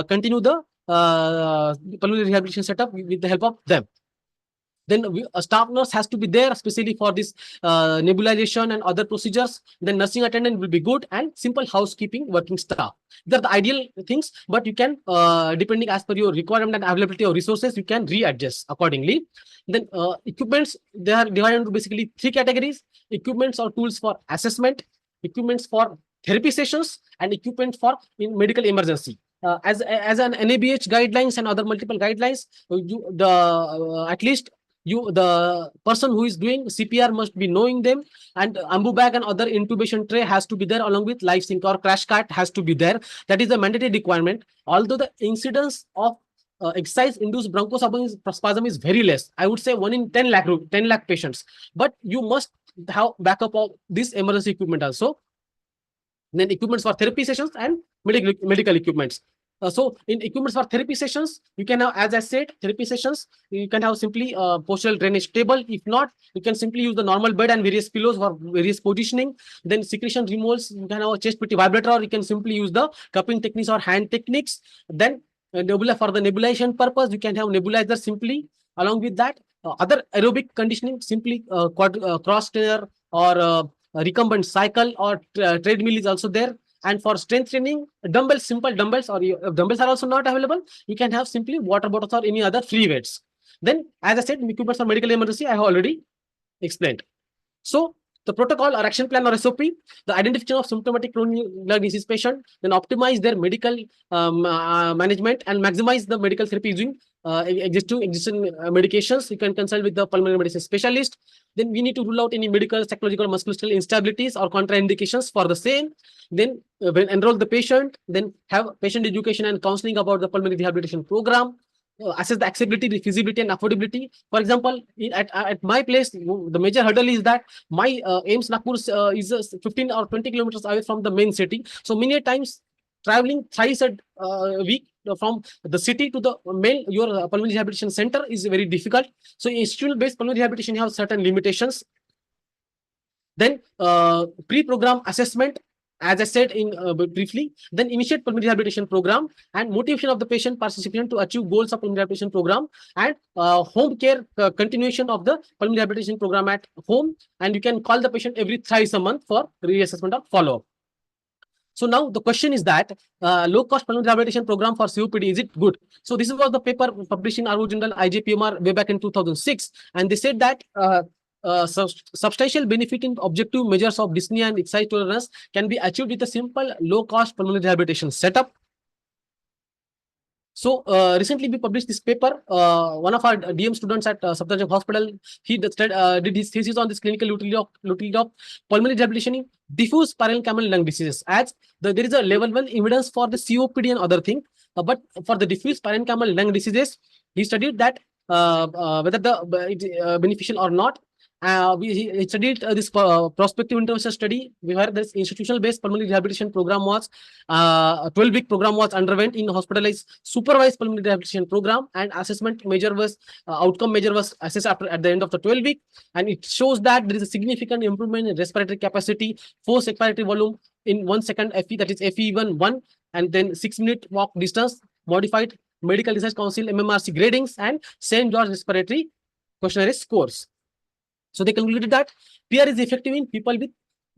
continue the pulmonary rehabilitation setup with the help of them. Then a staff nurse has to be there, especially for this nebulization and other procedures. Then nursing attendant will be good and simple housekeeping working staff. They're the ideal things, but you can, depending as per your requirement and availability of resources, you can readjust accordingly. Then equipments, they are divided into basically 3 categories. Equipments or tools for assessment, equipments for therapy sessions, and equipment for in medical emergency. As an NABH guidelines and other multiple guidelines, at least the person who is doing CPR must be knowing them, and ambu bag and other intubation tray has to be there along with life sink or crash cart has to be there. That is the mandatory requirement. Although the incidence of exercise-induced bronchospasm is very less. I would say 1 in 10 lakh patients. But you must have backup of this emergency equipment also. Then equipments for therapy sessions and medical equipments. So in equipments for therapy sessions, you can have, as I said, therapy sessions, you can have simply a postural drainage table. If not, you can simply use the normal bed and various pillows for various positioning. Then secretion removals, you can have a chest PT vibrator, or you can simply use the cupping techniques or hand techniques. Then nebula for the nebulization purpose, you can have nebulizer simply. Along with that, other aerobic conditioning, simply cross trainer or recumbent cycle or treadmill is also there. And for strength training, dumbbells, simple dumbbells, or if dumbbells are also not available, you can have simply water bottles or any other free weights. Then, as I said, equipment for medical emergency, I have already explained. So, the protocol or action plan or SOP, the identification of symptomatic chronic lung disease patient, then optimize their medical management and maximize the medical therapy using existing medications. You can consult with the pulmonary medicine specialist. Then we need to rule out any medical, psychological, musculoskeletal instabilities or contraindications for the same. Then when enroll the patient, then have patient education and counseling about the pulmonary rehabilitation program. Assess the accessibility, the feasibility, and affordability. For example, at my place, the major hurdle is that my AIIMS Nagpur is 15 or 20 kilometers away from the main city. So many times traveling thrice a week from the city to the main your pulmonary rehabilitation center is very difficult. So institutional-based pulmonary rehabilitation has certain limitations. Then pre-program assessment, as I said in briefly, then initiate pulmonary rehabilitation program and motivation of the patient participant to achieve goals of pulmonary rehabilitation program, and home care continuation of the pulmonary rehabilitation program at home. And you can call the patient every thrice a month for reassessment or follow-up. So now the question is that low-cost pulmonary rehabilitation program for COPD, is it good? So this was the paper published in our journal IAPMR way back in 2006, and they said that substantial benefit in objective measures of dyspnea and exercise tolerance can be achieved with a simple low-cost pulmonary rehabilitation setup. So recently we published this paper. One of our DM students at Safdarjung Hospital, he did his thesis on this clinical utility of pulmonary rehabilitation in diffuse parenchymal lung diseases. As there is a level 1 evidence for the COPD and other thing, but for the diffuse parenchymal lung diseases, he studied that whether the beneficial or not. We studied this prospective intervention study where this institutional-based pulmonary rehabilitation program was 12-week program was underwent in hospitalized supervised pulmonary rehabilitation program, and assessment measure was outcome measure was assessed at the end of the 12 week, and it shows that there is a significant improvement in respiratory capacity, forced expiratory volume in 1 second FE, that is FE1, and then 6-minute walk distance, modified Medical Research Council MMRC gradings, and St. George respiratory questionnaire scores. So they concluded that PR is effective in people with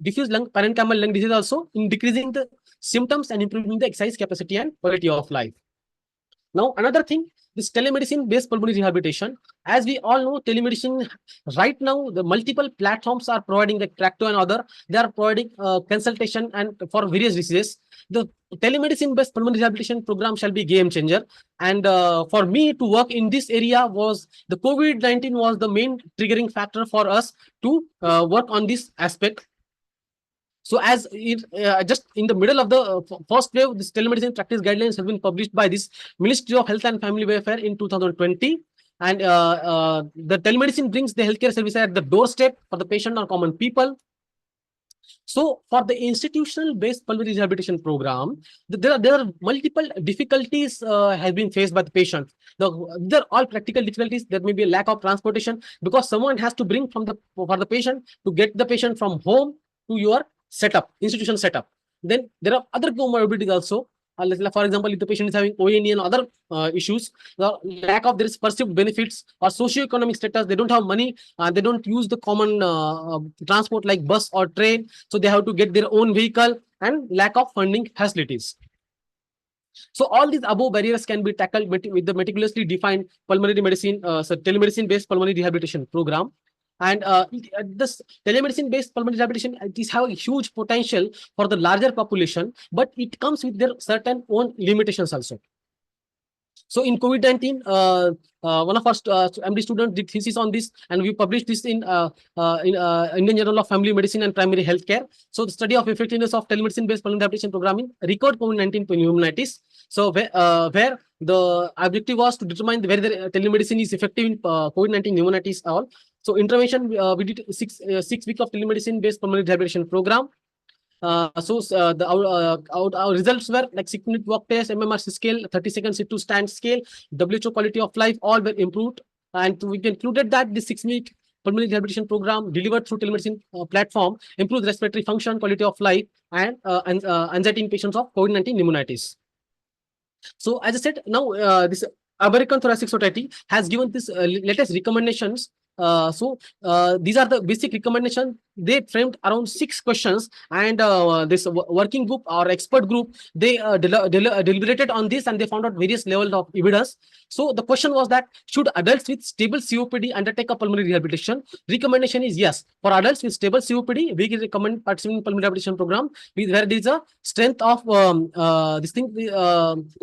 diffuse parenchymal lung disease also in decreasing the symptoms and improving the exercise capacity and quality of life. Now, another thing, this telemedicine-based pulmonary rehabilitation. As we all know, telemedicine right now, the multiple platforms are providing, like Tracto and other, they are providing consultation and for various diseases. The telemedicine-based pulmonary rehabilitation program shall be game changer. And for me to work in this area was the COVID-19 was the main triggering factor for us to work on this aspect. So as it just in the middle of the first wave, this telemedicine practice guidelines have been published by this Ministry of Health and Family Welfare in 2020. And the telemedicine brings the healthcare service at the doorstep for the patient or common people. So for the institutional-based pulmonary rehabilitation program, there are multiple difficulties have been faced by the patient. They're all practical difficulties. There may be a lack of transportation because someone has to bring for the patient to get the patient from home to your setup, institution setup. Then there are other comorbidities also. For example, if the patient is having ONE and other issues, the lack of their perceived benefits or socioeconomic status, they don't have money, they don't use the common transport like bus or train, so they have to get their own vehicle, and lack of funding facilities. So all these above barriers can be tackled with the meticulously defined pulmonary medicine, telemedicine-based pulmonary rehabilitation program. And this telemedicine-based pulmonary rehabilitation, it have a huge potential for the larger population, but it comes with their certain own limitations also. So in COVID-19, one of our MD students did thesis on this, and we published this in Indian Journal of Family Medicine and Primary Healthcare. So the study of effectiveness of telemedicine-based pulmonary rehabilitation program in recurrent COVID-19 pneumonitis. So where the objective was to determine whether telemedicine is effective in COVID-19 pneumonitis all. So intervention, we did 6 weeks of telemedicine-based pulmonary rehabilitation program. Our results were like 6-minute walk test, MMRC scale, 30-second sit to stand scale, WHO quality of life, all were improved. And we concluded that the 6-week pulmonary rehabilitation program delivered through telemedicine platform improves respiratory function, quality of life, and anxiety in patients of COVID-19 pneumonitis. So as I said, now this American Thoracic Society has given this latest recommendations. These are the basic recommendations. They framed around 6 questions, and this working group or expert group, they deliberated on this, and they found out various levels of evidence. So the question was that should adults with stable COPD undertake a pulmonary rehabilitation? Recommendation is yes. For adults with stable COPD, we recommend participating in pulmonary rehabilitation program where there is a strength of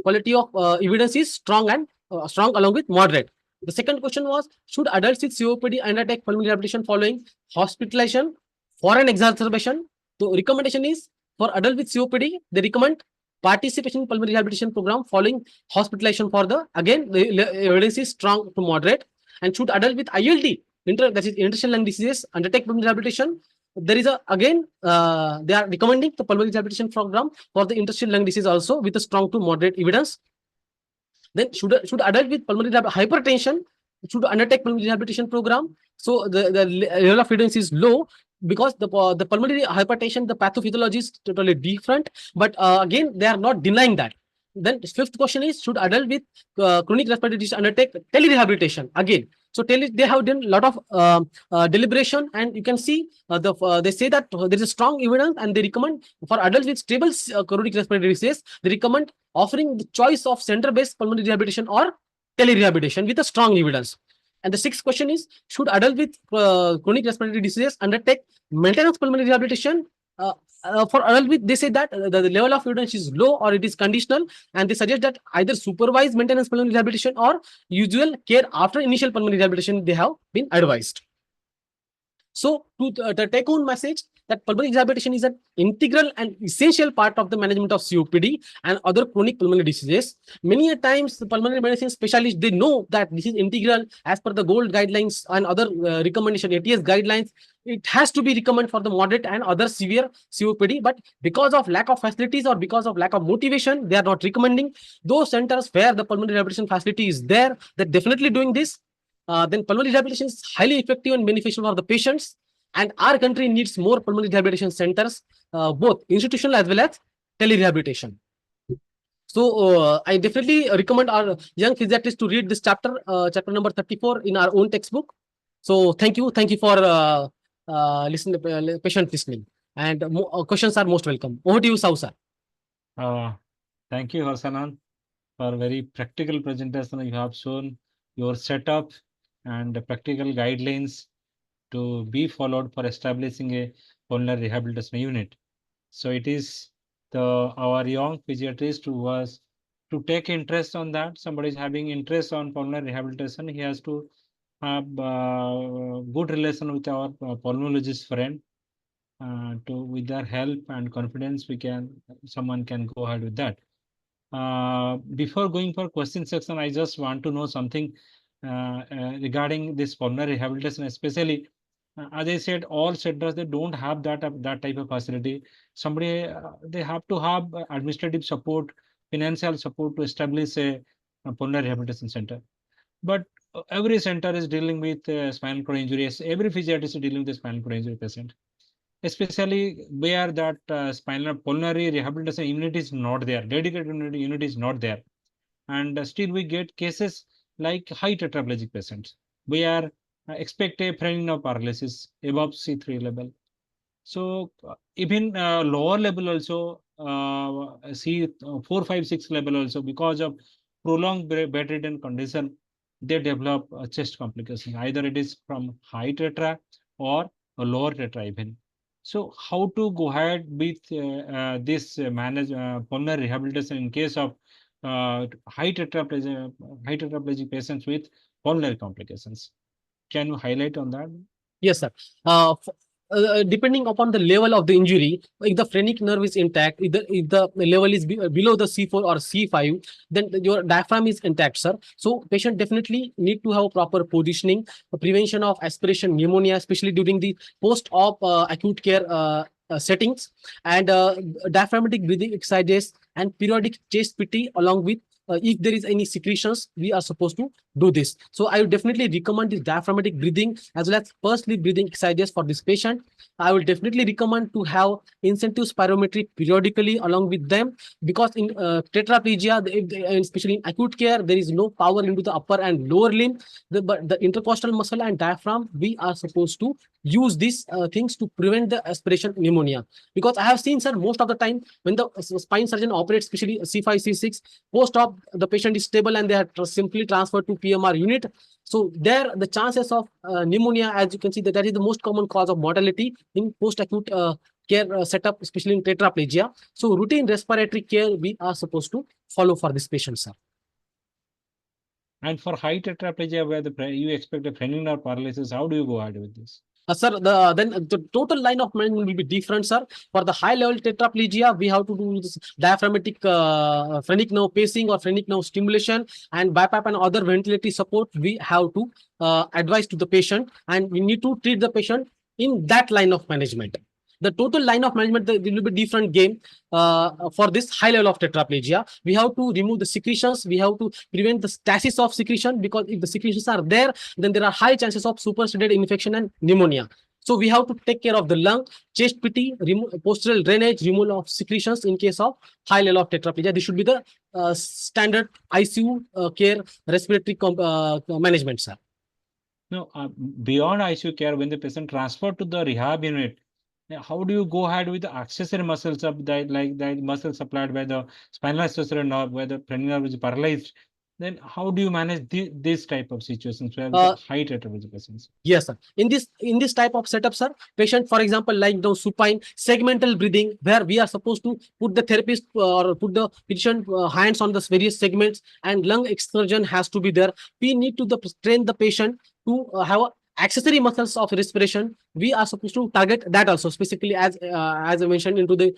quality of evidence is strong and strong along with moderate. The second question was, should adults with COPD undertake pulmonary rehabilitation following hospitalization for an exacerbation? The recommendation is, for adult with COPD, they recommend participation in pulmonary rehabilitation program following hospitalization for the, again, the evidence is strong to moderate. And should adult with ILD, that is interstitial lung diseases, undertake pulmonary rehabilitation? There is a, again, they are recommending the pulmonary rehabilitation program for the interstitial lung disease also with a strong to moderate evidence. Then should adult with pulmonary hypertension should undertake pulmonary rehabilitation program? So the level of evidence is low because the pulmonary hypertension, the pathophysiology is totally different. But again, they are not denying that. Then fifth question is, should adult with chronic respiratory disease undertake telerehabilitation? Again, so they have done a lot of deliberation, and you can see they say that there is a strong evidence, and they recommend for adults with stable chronic respiratory disease, they recommend offering the choice of center-based pulmonary rehabilitation or telerehabilitation with a strong evidence. And the sixth question is, should adult with chronic respiratory diseases undertake maintenance pulmonary rehabilitation? For adult with, they say that the level of evidence is low or it is conditional, and they suggest that either supervised maintenance pulmonary rehabilitation or usual care after initial pulmonary rehabilitation they have been advised. So, to the take-home message, that pulmonary rehabilitation is an integral and essential part of the management of COPD and other chronic pulmonary diseases. Many a times, the pulmonary medicine specialists, they know that this is integral as per the GOLD guidelines and other recommendation, ATS guidelines. It has to be recommended for the moderate and other severe COPD, but because of lack of facilities or because of lack of motivation, they are not recommending. Those centers where the pulmonary rehabilitation facility is there, they're definitely doing this. Then pulmonary rehabilitation is highly effective and beneficial for the patients. And our country needs more pulmonary rehabilitation centers, both institutional as well as telerehabilitation. So I definitely recommend our young physiatrists to read this chapter, chapter number 34 in our own textbook. So thank you for patient listening. And questions are most welcome. Over to you, Sahoo sir. Thank you, Harshanand, for very practical presentation. You have shown your setup and practical guidelines to be followed for establishing a pulmonary rehabilitation unit. So it is our young physiatrist who was to take interest on that. Somebody is having interest on pulmonary rehabilitation. He has to have good relation with our pulmonologist friend. With their help and confidence, someone can go ahead with that. Before going for question section, I just want to know something regarding this pulmonary rehabilitation, especially. As I said, all centers, they don't have that type of facility. They have to have administrative support, financial support to establish a pulmonary rehabilitation center. But every center is dealing with spinal cord injuries. Every physiatrist is dealing with a spinal cord injury patient, especially where that pulmonary rehabilitation unit is not there, dedicated unit is not there. And still we get cases like high tetraplegic patients where expect a frenulum paralysis above C3 level. So even lower level also, C4, 5, 6 level also, because of prolonged bedridden condition, they develop a chest complication. Either it is from high tetra or a lower tetra even. So how to go ahead with this pulmonary rehabilitation in case of high tetraplegic patients with pulmonary complications? Can you highlight on that? Yes, sir. Depending upon the level of the injury, if the phrenic nerve is intact, if the level is below the C4 or C5, then your diaphragm is intact, sir. So patient definitely need to have proper positioning, prevention of aspiration pneumonia, especially during the post-op acute care settings, and diaphragmatic breathing exercises and periodic chest PT along with if there is any secretions, we are supposed to do this. So I would definitely recommend this diaphragmatic breathing as well as pursed-lip breathing exercises for this patient. I will definitely recommend to have incentive spirometry periodically along with them, because in tetraplegia, especially in acute care, there is no power into the upper and lower limb. But the intercostal muscle and diaphragm, we are supposed to use these things to prevent the aspiration pneumonia. Because I have seen, sir, most of the time when the spine surgeon operates, especially C5, C6, post-op, the patient is stable and they are simply transferred to PMR unit. So there, the chances of pneumonia, as you can see, that is the most common cause of mortality in post-acute care setup, especially in tetraplegia. So routine respiratory care we are supposed to follow for this patient, sir. And for high tetraplegia, where you expect a frenulum nerve paralysis, how do you go ahead with this? Sir, then the total line of management will be different, sir. For the high level tetraplegia, we have to do this diaphragmatic phrenic nerve pacing or phrenic nerve stimulation, and BiPAP and other ventilatory support we have to advise to the patient, and we need to treat the patient in that line of management. The total line of management, there will be different game for this high level of tetraplegia. We have to remove the secretions. We have to prevent the stasis of secretion, because if the secretions are there, then there are high chances of superseded infection and pneumonia. So we have to take care of the lung, chest PT, postural drainage, removal of secretions in case of high level of tetraplegia. This should be the standard ICU care respiratory management, sir. No, beyond ICU care, when the patient transferred to the rehab unit, how do you go ahead with the accessory muscles of that, like that muscle supplied by the spinal accessory nerve, where the cranial nerve is paralyzed? Then how do you manage this type of situations where the high tetraplegia patients? Yes, sir. In this type of setup, sir, patient, for example, like the supine segmental breathing, where we are supposed to put the therapist or put the patient hands on the various segments, and lung excursion has to be there. We need to train the patient to have accessory muscles of respiration. We are supposed to target that also, specifically as I mentioned into the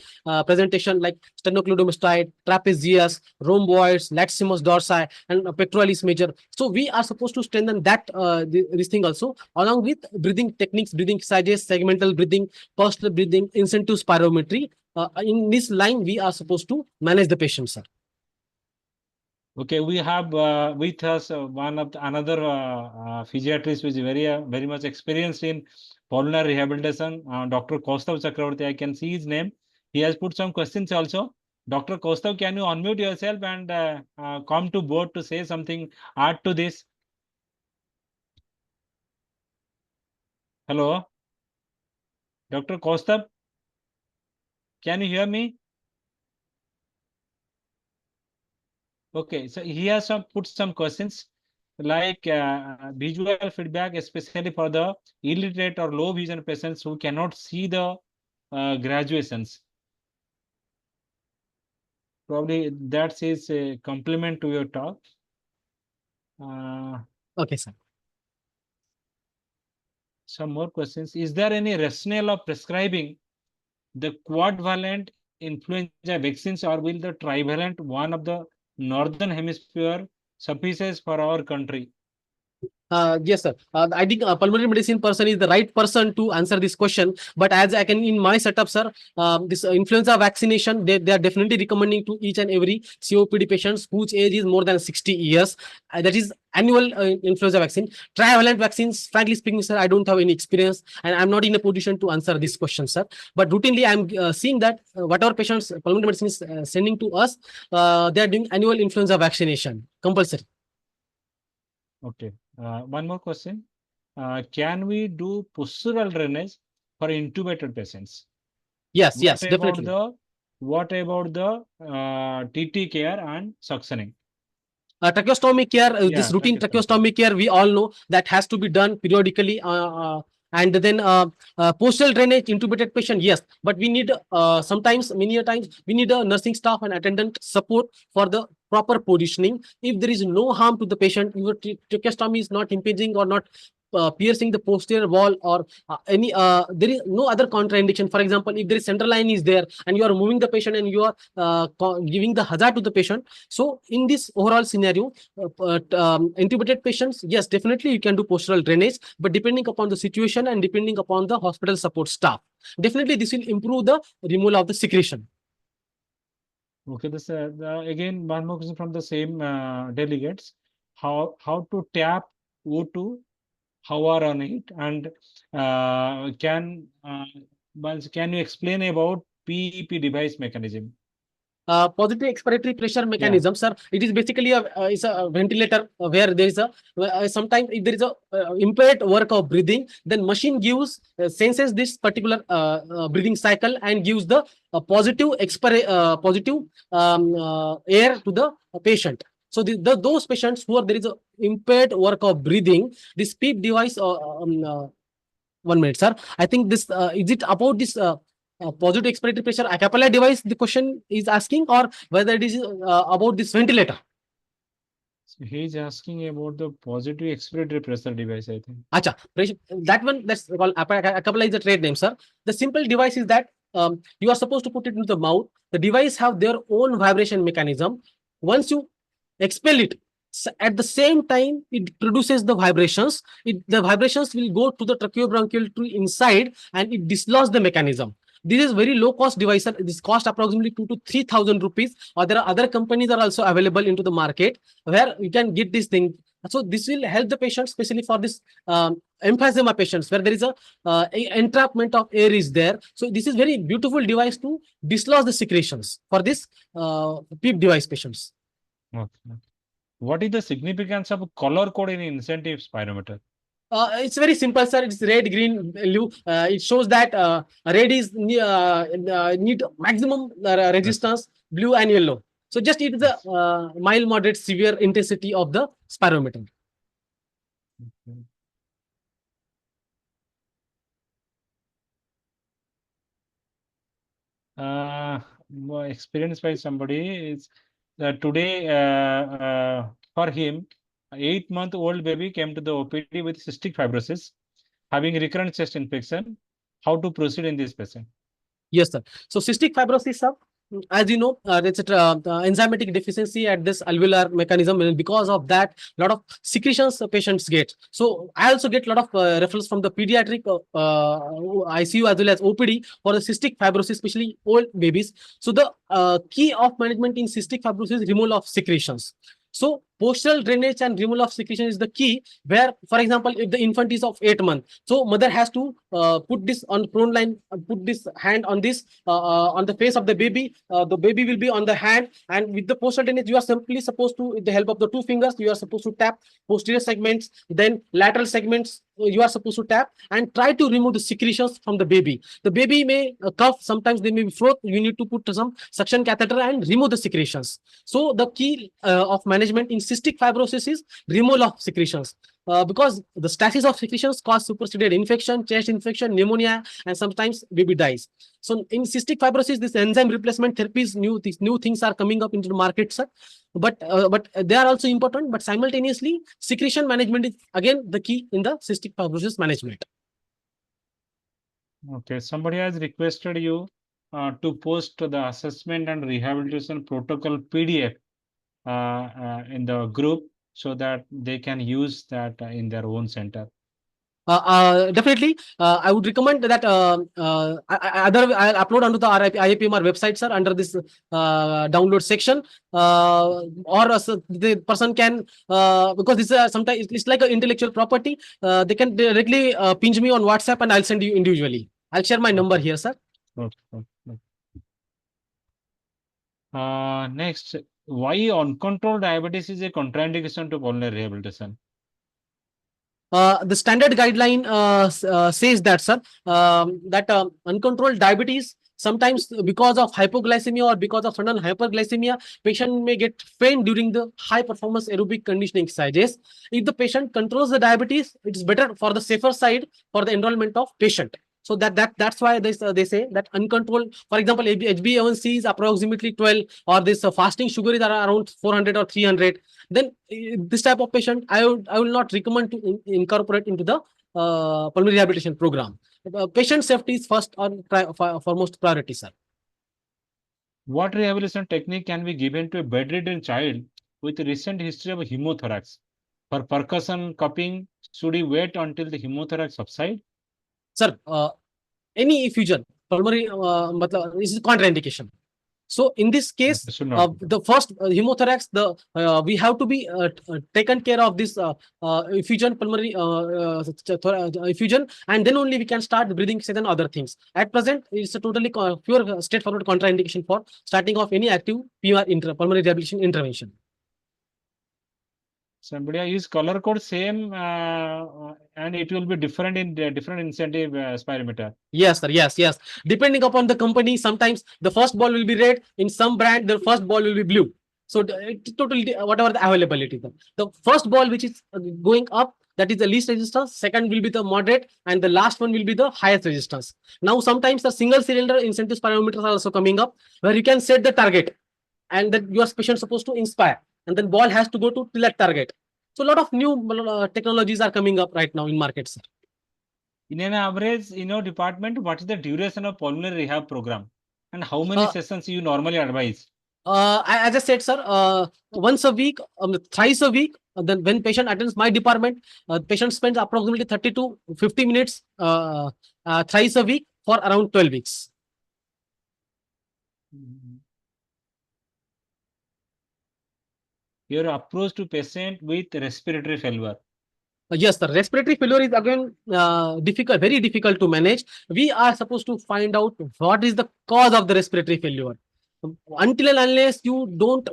presentation, like sternocleidomastoid, trapezius, rhomboids, latissimus dorsi, and pectoralis major. So we are supposed to strengthen that this thing also, along with breathing techniques, breathing exercises, segmental breathing, personal breathing, incentive spirometry. In this line, we are supposed to manage the patient, sir. Okay, we have with us another physiatrist who is very much experienced in pulmonary rehabilitation, Dr. Kaustav Chakravarti. I can see his name. He has put some questions also. Dr. Kaustav, can you unmute yourself and come to board to say something, add to this? Hello, Dr. Kaustav, can you hear me? Okay, so he has put some questions like visual feedback, especially for the illiterate or low vision patients who cannot see the graduations. Probably that is a compliment to your talk. Okay, sir. Some more questions. Is there any rationale of prescribing the quadvalent influenza vaccines, or will the trivalent one of the northern hemisphere suffices for our country? Yes, sir. I think a pulmonary medicine person is the right person to answer this question. But as I can, in my setup, sir, this influenza vaccination, they are definitely recommending to each and every COPD patients whose age is more than 60 years. That is annual influenza vaccine. Trivalent vaccines, frankly speaking, sir, I don't have any experience, and I'm not in a position to answer this question, sir. But routinely, I'm seeing that whatever patients pulmonary medicine is sending to us, they are doing annual influenza vaccination compulsory. Okay. One more question. Can we do postural drainage for intubated patients? Yes, yes, definitely. What about the TT care and suctioning? Tracheostomy care, this routine tracheostomy care, we all know that has to be done periodically. And then postural drainage, intubated patient, yes. But we need sometimes, many a times, we need a nursing staff and attendant support for the proper positioning. If there is no harm to the patient, your tracheostomy is not impinging or not piercing the posterior wall, or any there is no other contraindication. For example, if there is central line is there and you are moving the patient and you are giving the hazard to the patient. So in this overall scenario, intubated patients, yes, definitely you can do postural drainage, but depending upon the situation and depending upon the hospital support staff, definitely this will improve the removal of the secretion. Okay, this again one more question from the same delegates. How to tap O2, hover on it, and can you explain about PEP device mechanism? Positive expiratory pressure mechanism, sir. It is basically it's a ventilator where there is a sometimes if there is a impaired work of breathing, then machine gives senses this particular breathing cycle and gives the positive positive air to the patient. So those patients who are there is a impaired work of breathing, this PEEP device. 1 minute, sir. I think this is it about this. Positive expiratory pressure a cappella device the question is asking, or whether it is about this ventilator? So he's asking about the positive expiratory pressure device, I think. Acha, that one, that's called a couple is the trade name, sir. The simple device is that you are supposed to put it into the mouth. The device have their own vibration mechanism. Once you expel it, at the same time, it produces the vibrations. The vibrations will go to the tracheobronchial tree inside and it dislodges the mechanism. This is very low cost device, sir. This cost approximately 2 to 3,000 rupees. Or there are other companies are also available into the market where you can get this thing. So this will help the patient, especially for this emphysema patients where there is a entrapment of air is there. So this is very beautiful device to dislodge the secretions for this PEEP device patients. Okay. What is the significance of color code in incentive spirometer? It's very simple, sir. It's red, green, blue. It shows that red is need maximum resistance, blue and yellow. So just it is the mild, moderate, severe intensity of the spirometer. Okay. Experienced by somebody is today for him, 8-month-old baby came to the OPD with cystic fibrosis, having recurrent chest infection. How to proceed in this patient? Yes, sir. So cystic fibrosis, sir, as you know, it's a enzymatic deficiency at this alveolar mechanism, and because of that, a lot of secretions patients get. So I also get a lot of referrals from the pediatric ICU as well as OPD for the cystic fibrosis, especially old babies. So the key of management in cystic fibrosis is removal of secretions. So postural drainage and removal of secretion is the key, where, for example, if the infant is of 8 months, so mother has to put this on prone line, put this hand on this on the face of the baby. The baby will be on the hand, and with the postural drainage, you are simply supposed to, with the help of the 2 fingers, you are supposed to tap posterior segments, then lateral segments. You are supposed to tap and try to remove the secretions from the baby. The baby may cough, sometimes they may be froth. You need to put some suction catheter and remove the secretions. So the key of management in cystic fibrosis is removal of secretions. Because the stasis of secretions cause superseded infection, chest infection, pneumonia, and sometimes baby dies. So in cystic fibrosis, this enzyme replacement therapies, these new things are coming up into the market, sir. But they are also important. But simultaneously, secretion management is again the key in the cystic fibrosis management. Okay, somebody has requested you to post the assessment and rehabilitation protocol PDF in the group so that they can use that in their own center. Definitely, I would recommend that I'll upload onto the IAPMR website, sir, under this download section, or the person can, because this is sometimes it's like an intellectual property, they can directly pinch me on WhatsApp and I'll send you individually. I'll share my number here, sir. Okay. Next, why uncontrolled diabetes is a contraindication to pulmonary rehabilitation? The standard guideline says that, sir, that uncontrolled diabetes, sometimes because of hypoglycemia or because of sudden hyperglycemia, patient may get faint during the high performance aerobic conditioning exercises. If the patient controls the diabetes, it is better for the safer side for the enrollment of patient. So that's why they say that uncontrolled, for example, HbA1c is approximately 12, or this fasting sugar is around 400 or 300. Then this type of patient, I will not recommend to incorporate into the pulmonary rehabilitation program. Patient safety is first on foremost priority, sir. What rehabilitation technique can be given to a bedridden child with a recent history of hemothorax? For percussion cupping, should he wait until the hemothorax subside? Sir, any effusion, pulmonary, this is contraindication. So in this case, the first hemothorax, we have to be taken care of this effusion, pulmonary effusion, and then only we can start breathing exercise and other things. At present, it's a totally pure straightforward contraindication for starting off any active PMR pulmonary rehabilitation intervention. Somebody use color code same and it will be different in different incentive spirometer. Yes, sir. Yes. Depending upon the company, sometimes the first ball will be red. In some brand, the first ball will be blue. So it totally whatever the availability. The first ball which is going up, that is the least resistance. Second will be the moderate, and the last one will be the highest resistance. Now sometimes the single cylinder incentive spirometers are also coming up, where you can set the target, and that your patient is supposed to inspire. and then ball has to go to till that target. So a lot of new technologies are coming up right now in markets, sir. In an average, in your department, what is the duration of pulmonary rehab program, and how many sessions you normally advise? As I said, sir, once a week, thrice a week. Then when patient attends my department, patient spends approximately 30 to 50 minutes thrice a week for around 12 weeks. Your approach to patient with respiratory failure. Yes, the respiratory failure is again difficult, very difficult to manage. We are supposed to find out what is the cause of the respiratory failure. Until and unless you don't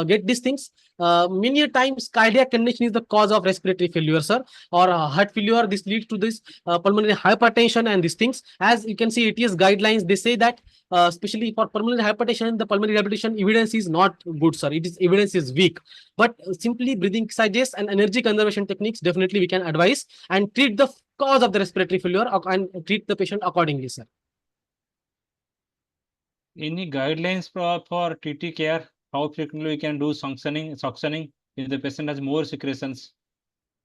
get these things, many times cardiac condition is the cause of respiratory failure, sir, or heart failure. This leads to this pulmonary hypertension and these things. As you can see, ATS guidelines, they say that especially for pulmonary hypertension, the pulmonary rehabilitation evidence is not good, sir. It is evidence is weak. But simply breathing exercises and energy conservation techniques, definitely we can advise and treat the cause of the respiratory failure and treat the patient accordingly, sir. Any guidelines for TT care? How frequently we can do suctioning if the patient has more secretions?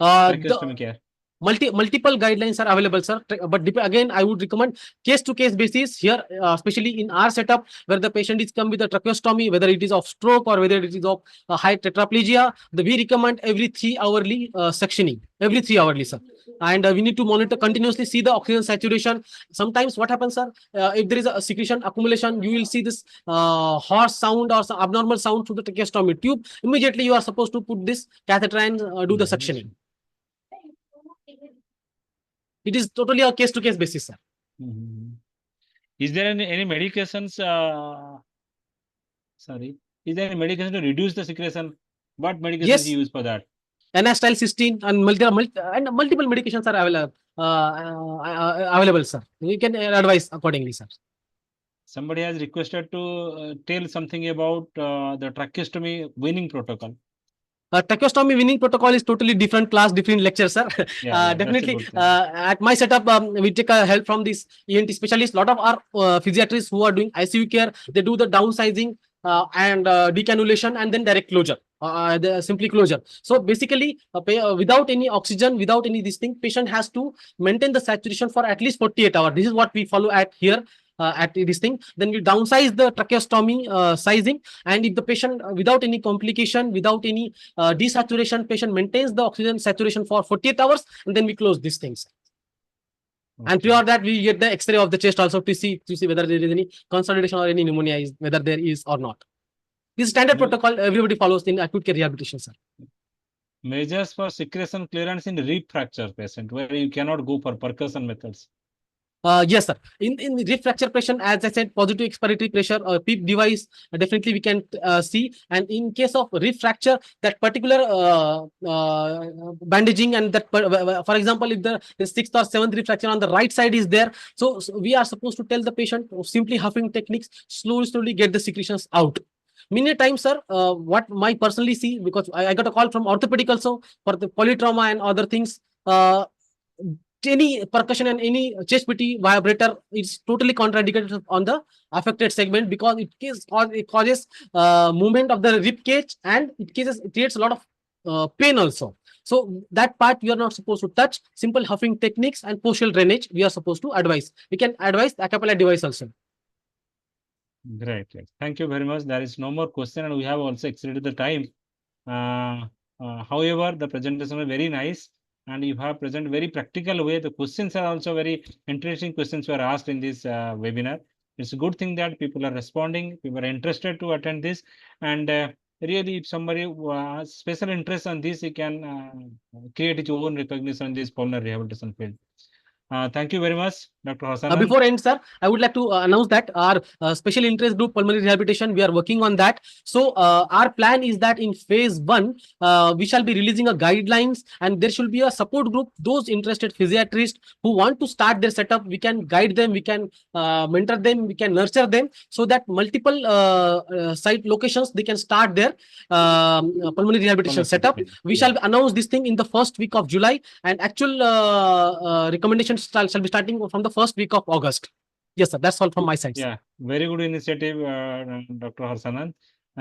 Tracheostomy care. Multiple guidelines are available, sir. But again, I would recommend case-to-case basis here, especially in our setup, where the patient is come with a tracheostomy, whether it is of stroke or whether it is of high tetraplegia. We recommend every 3 hourly sectioning, every 3 hourly, sir. And we need to monitor continuously, see the oxygen saturation. Sometimes what happens, sir, if there is a secretion accumulation, you will see this harsh sound or some abnormal sound through the tracheostomy tube. Immediately, you are supposed to put this catheter and do the suctioning. It is totally a case-to-case basis, sir. Is there any medications? Is there any medication to reduce the secretion? What medications Yes. do you use for that? N-acetyl cysteine and multiple medications are available, sir. We can advise accordingly, sir. Somebody has requested to tell something about the tracheostomy weaning protocol. Tracheostomy weaning protocol is totally different class, different lecture, sir. Definitely, at my setup, we take help from this ENT specialist. A lot of our physiatrists who are doing ICU care, they do the downsizing and decannulation and then direct closure. Simply closure. So basically, without any oxygen, without any this thing, patient has to maintain the saturation for at least 48 hours. This is what we follow at here. At this thing, then we downsize the tracheostomy sizing, and if the patient without any complication, without any desaturation, patient maintains the oxygen saturation for 48 hours, and then we close these things. Okay. And prior that, we get the X-ray of the chest also to see whether there is any consolidation or any pneumonia is whether there is or not. This standard protocol everybody follows in acute care rehabilitation, sir. Measures for secretion clearance in rib fracture patient where you cannot go for percussion methods. Yes, sir. In rib fracture patient, as I said, positive expiratory pressure or PEEP device, definitely we can see. And in case of rib fracture, that particular bandaging and that, for example, if the 6th or 7th rib fracture on the right side is there, so we are supposed to tell the patient simply huffing techniques, slowly get the secretions out. Many times, sir, what I personally see, because I got a call from orthopedic also for the polytrauma and other things. Any percussion and any chest PT vibrator is totally contraindicated on the affected segment because it causes movement of the rib cage and it creates a lot of pain also. So that part we are not supposed to touch. Simple huffing techniques and postural drainage we are supposed to advise. We can advise a cappella device also. Great. Thank you very much. There is no more question and we have also exceeded the time. However, the presentation was very nice. And you have presented very practical way. The questions are also very interesting questions were asked in this webinar. It's a good thing that people are responding. People are interested to attend this. And really, if somebody has special interest on this, he can create his own recognition in this pulmonary rehabilitation field. Thank you very much, Dr. Harshanand. Before end, sir, I would like to announce that our special interest group pulmonary rehabilitation, we are working on that. So our plan is that in phase 1, we shall be releasing a guidelines and there should be a support group. Those interested physiatrists who want to start their setup, we can guide them, we can mentor them, we can nurture them so that multiple site locations, they can start their pulmonary rehabilitation setup. We shall announce this thing in the first week of July and actual recommendations shall be starting from the first week of August. Yes, sir. That's all from my side. Yeah, very good initiative, Dr. Harshanand.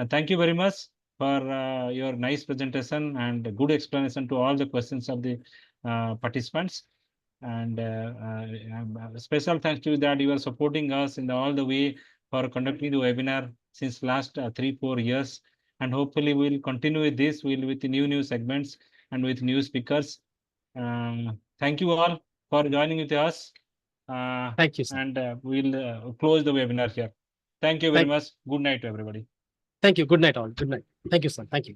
Thank you very much. for your nice presentation and good explanation to all the questions of the participants. And special thanks to you that you are supporting us in all the way for conducting the webinar since last 3-4 years. And hopefully we'll continue with this, with the new segments and with new speakers. Thank you all for joining with us. Thank you, sir. And we'll close the webinar here. Thank you very much. Good night to everybody. Thank you. Good night, all. Good night. Thank you, sir. Thank you.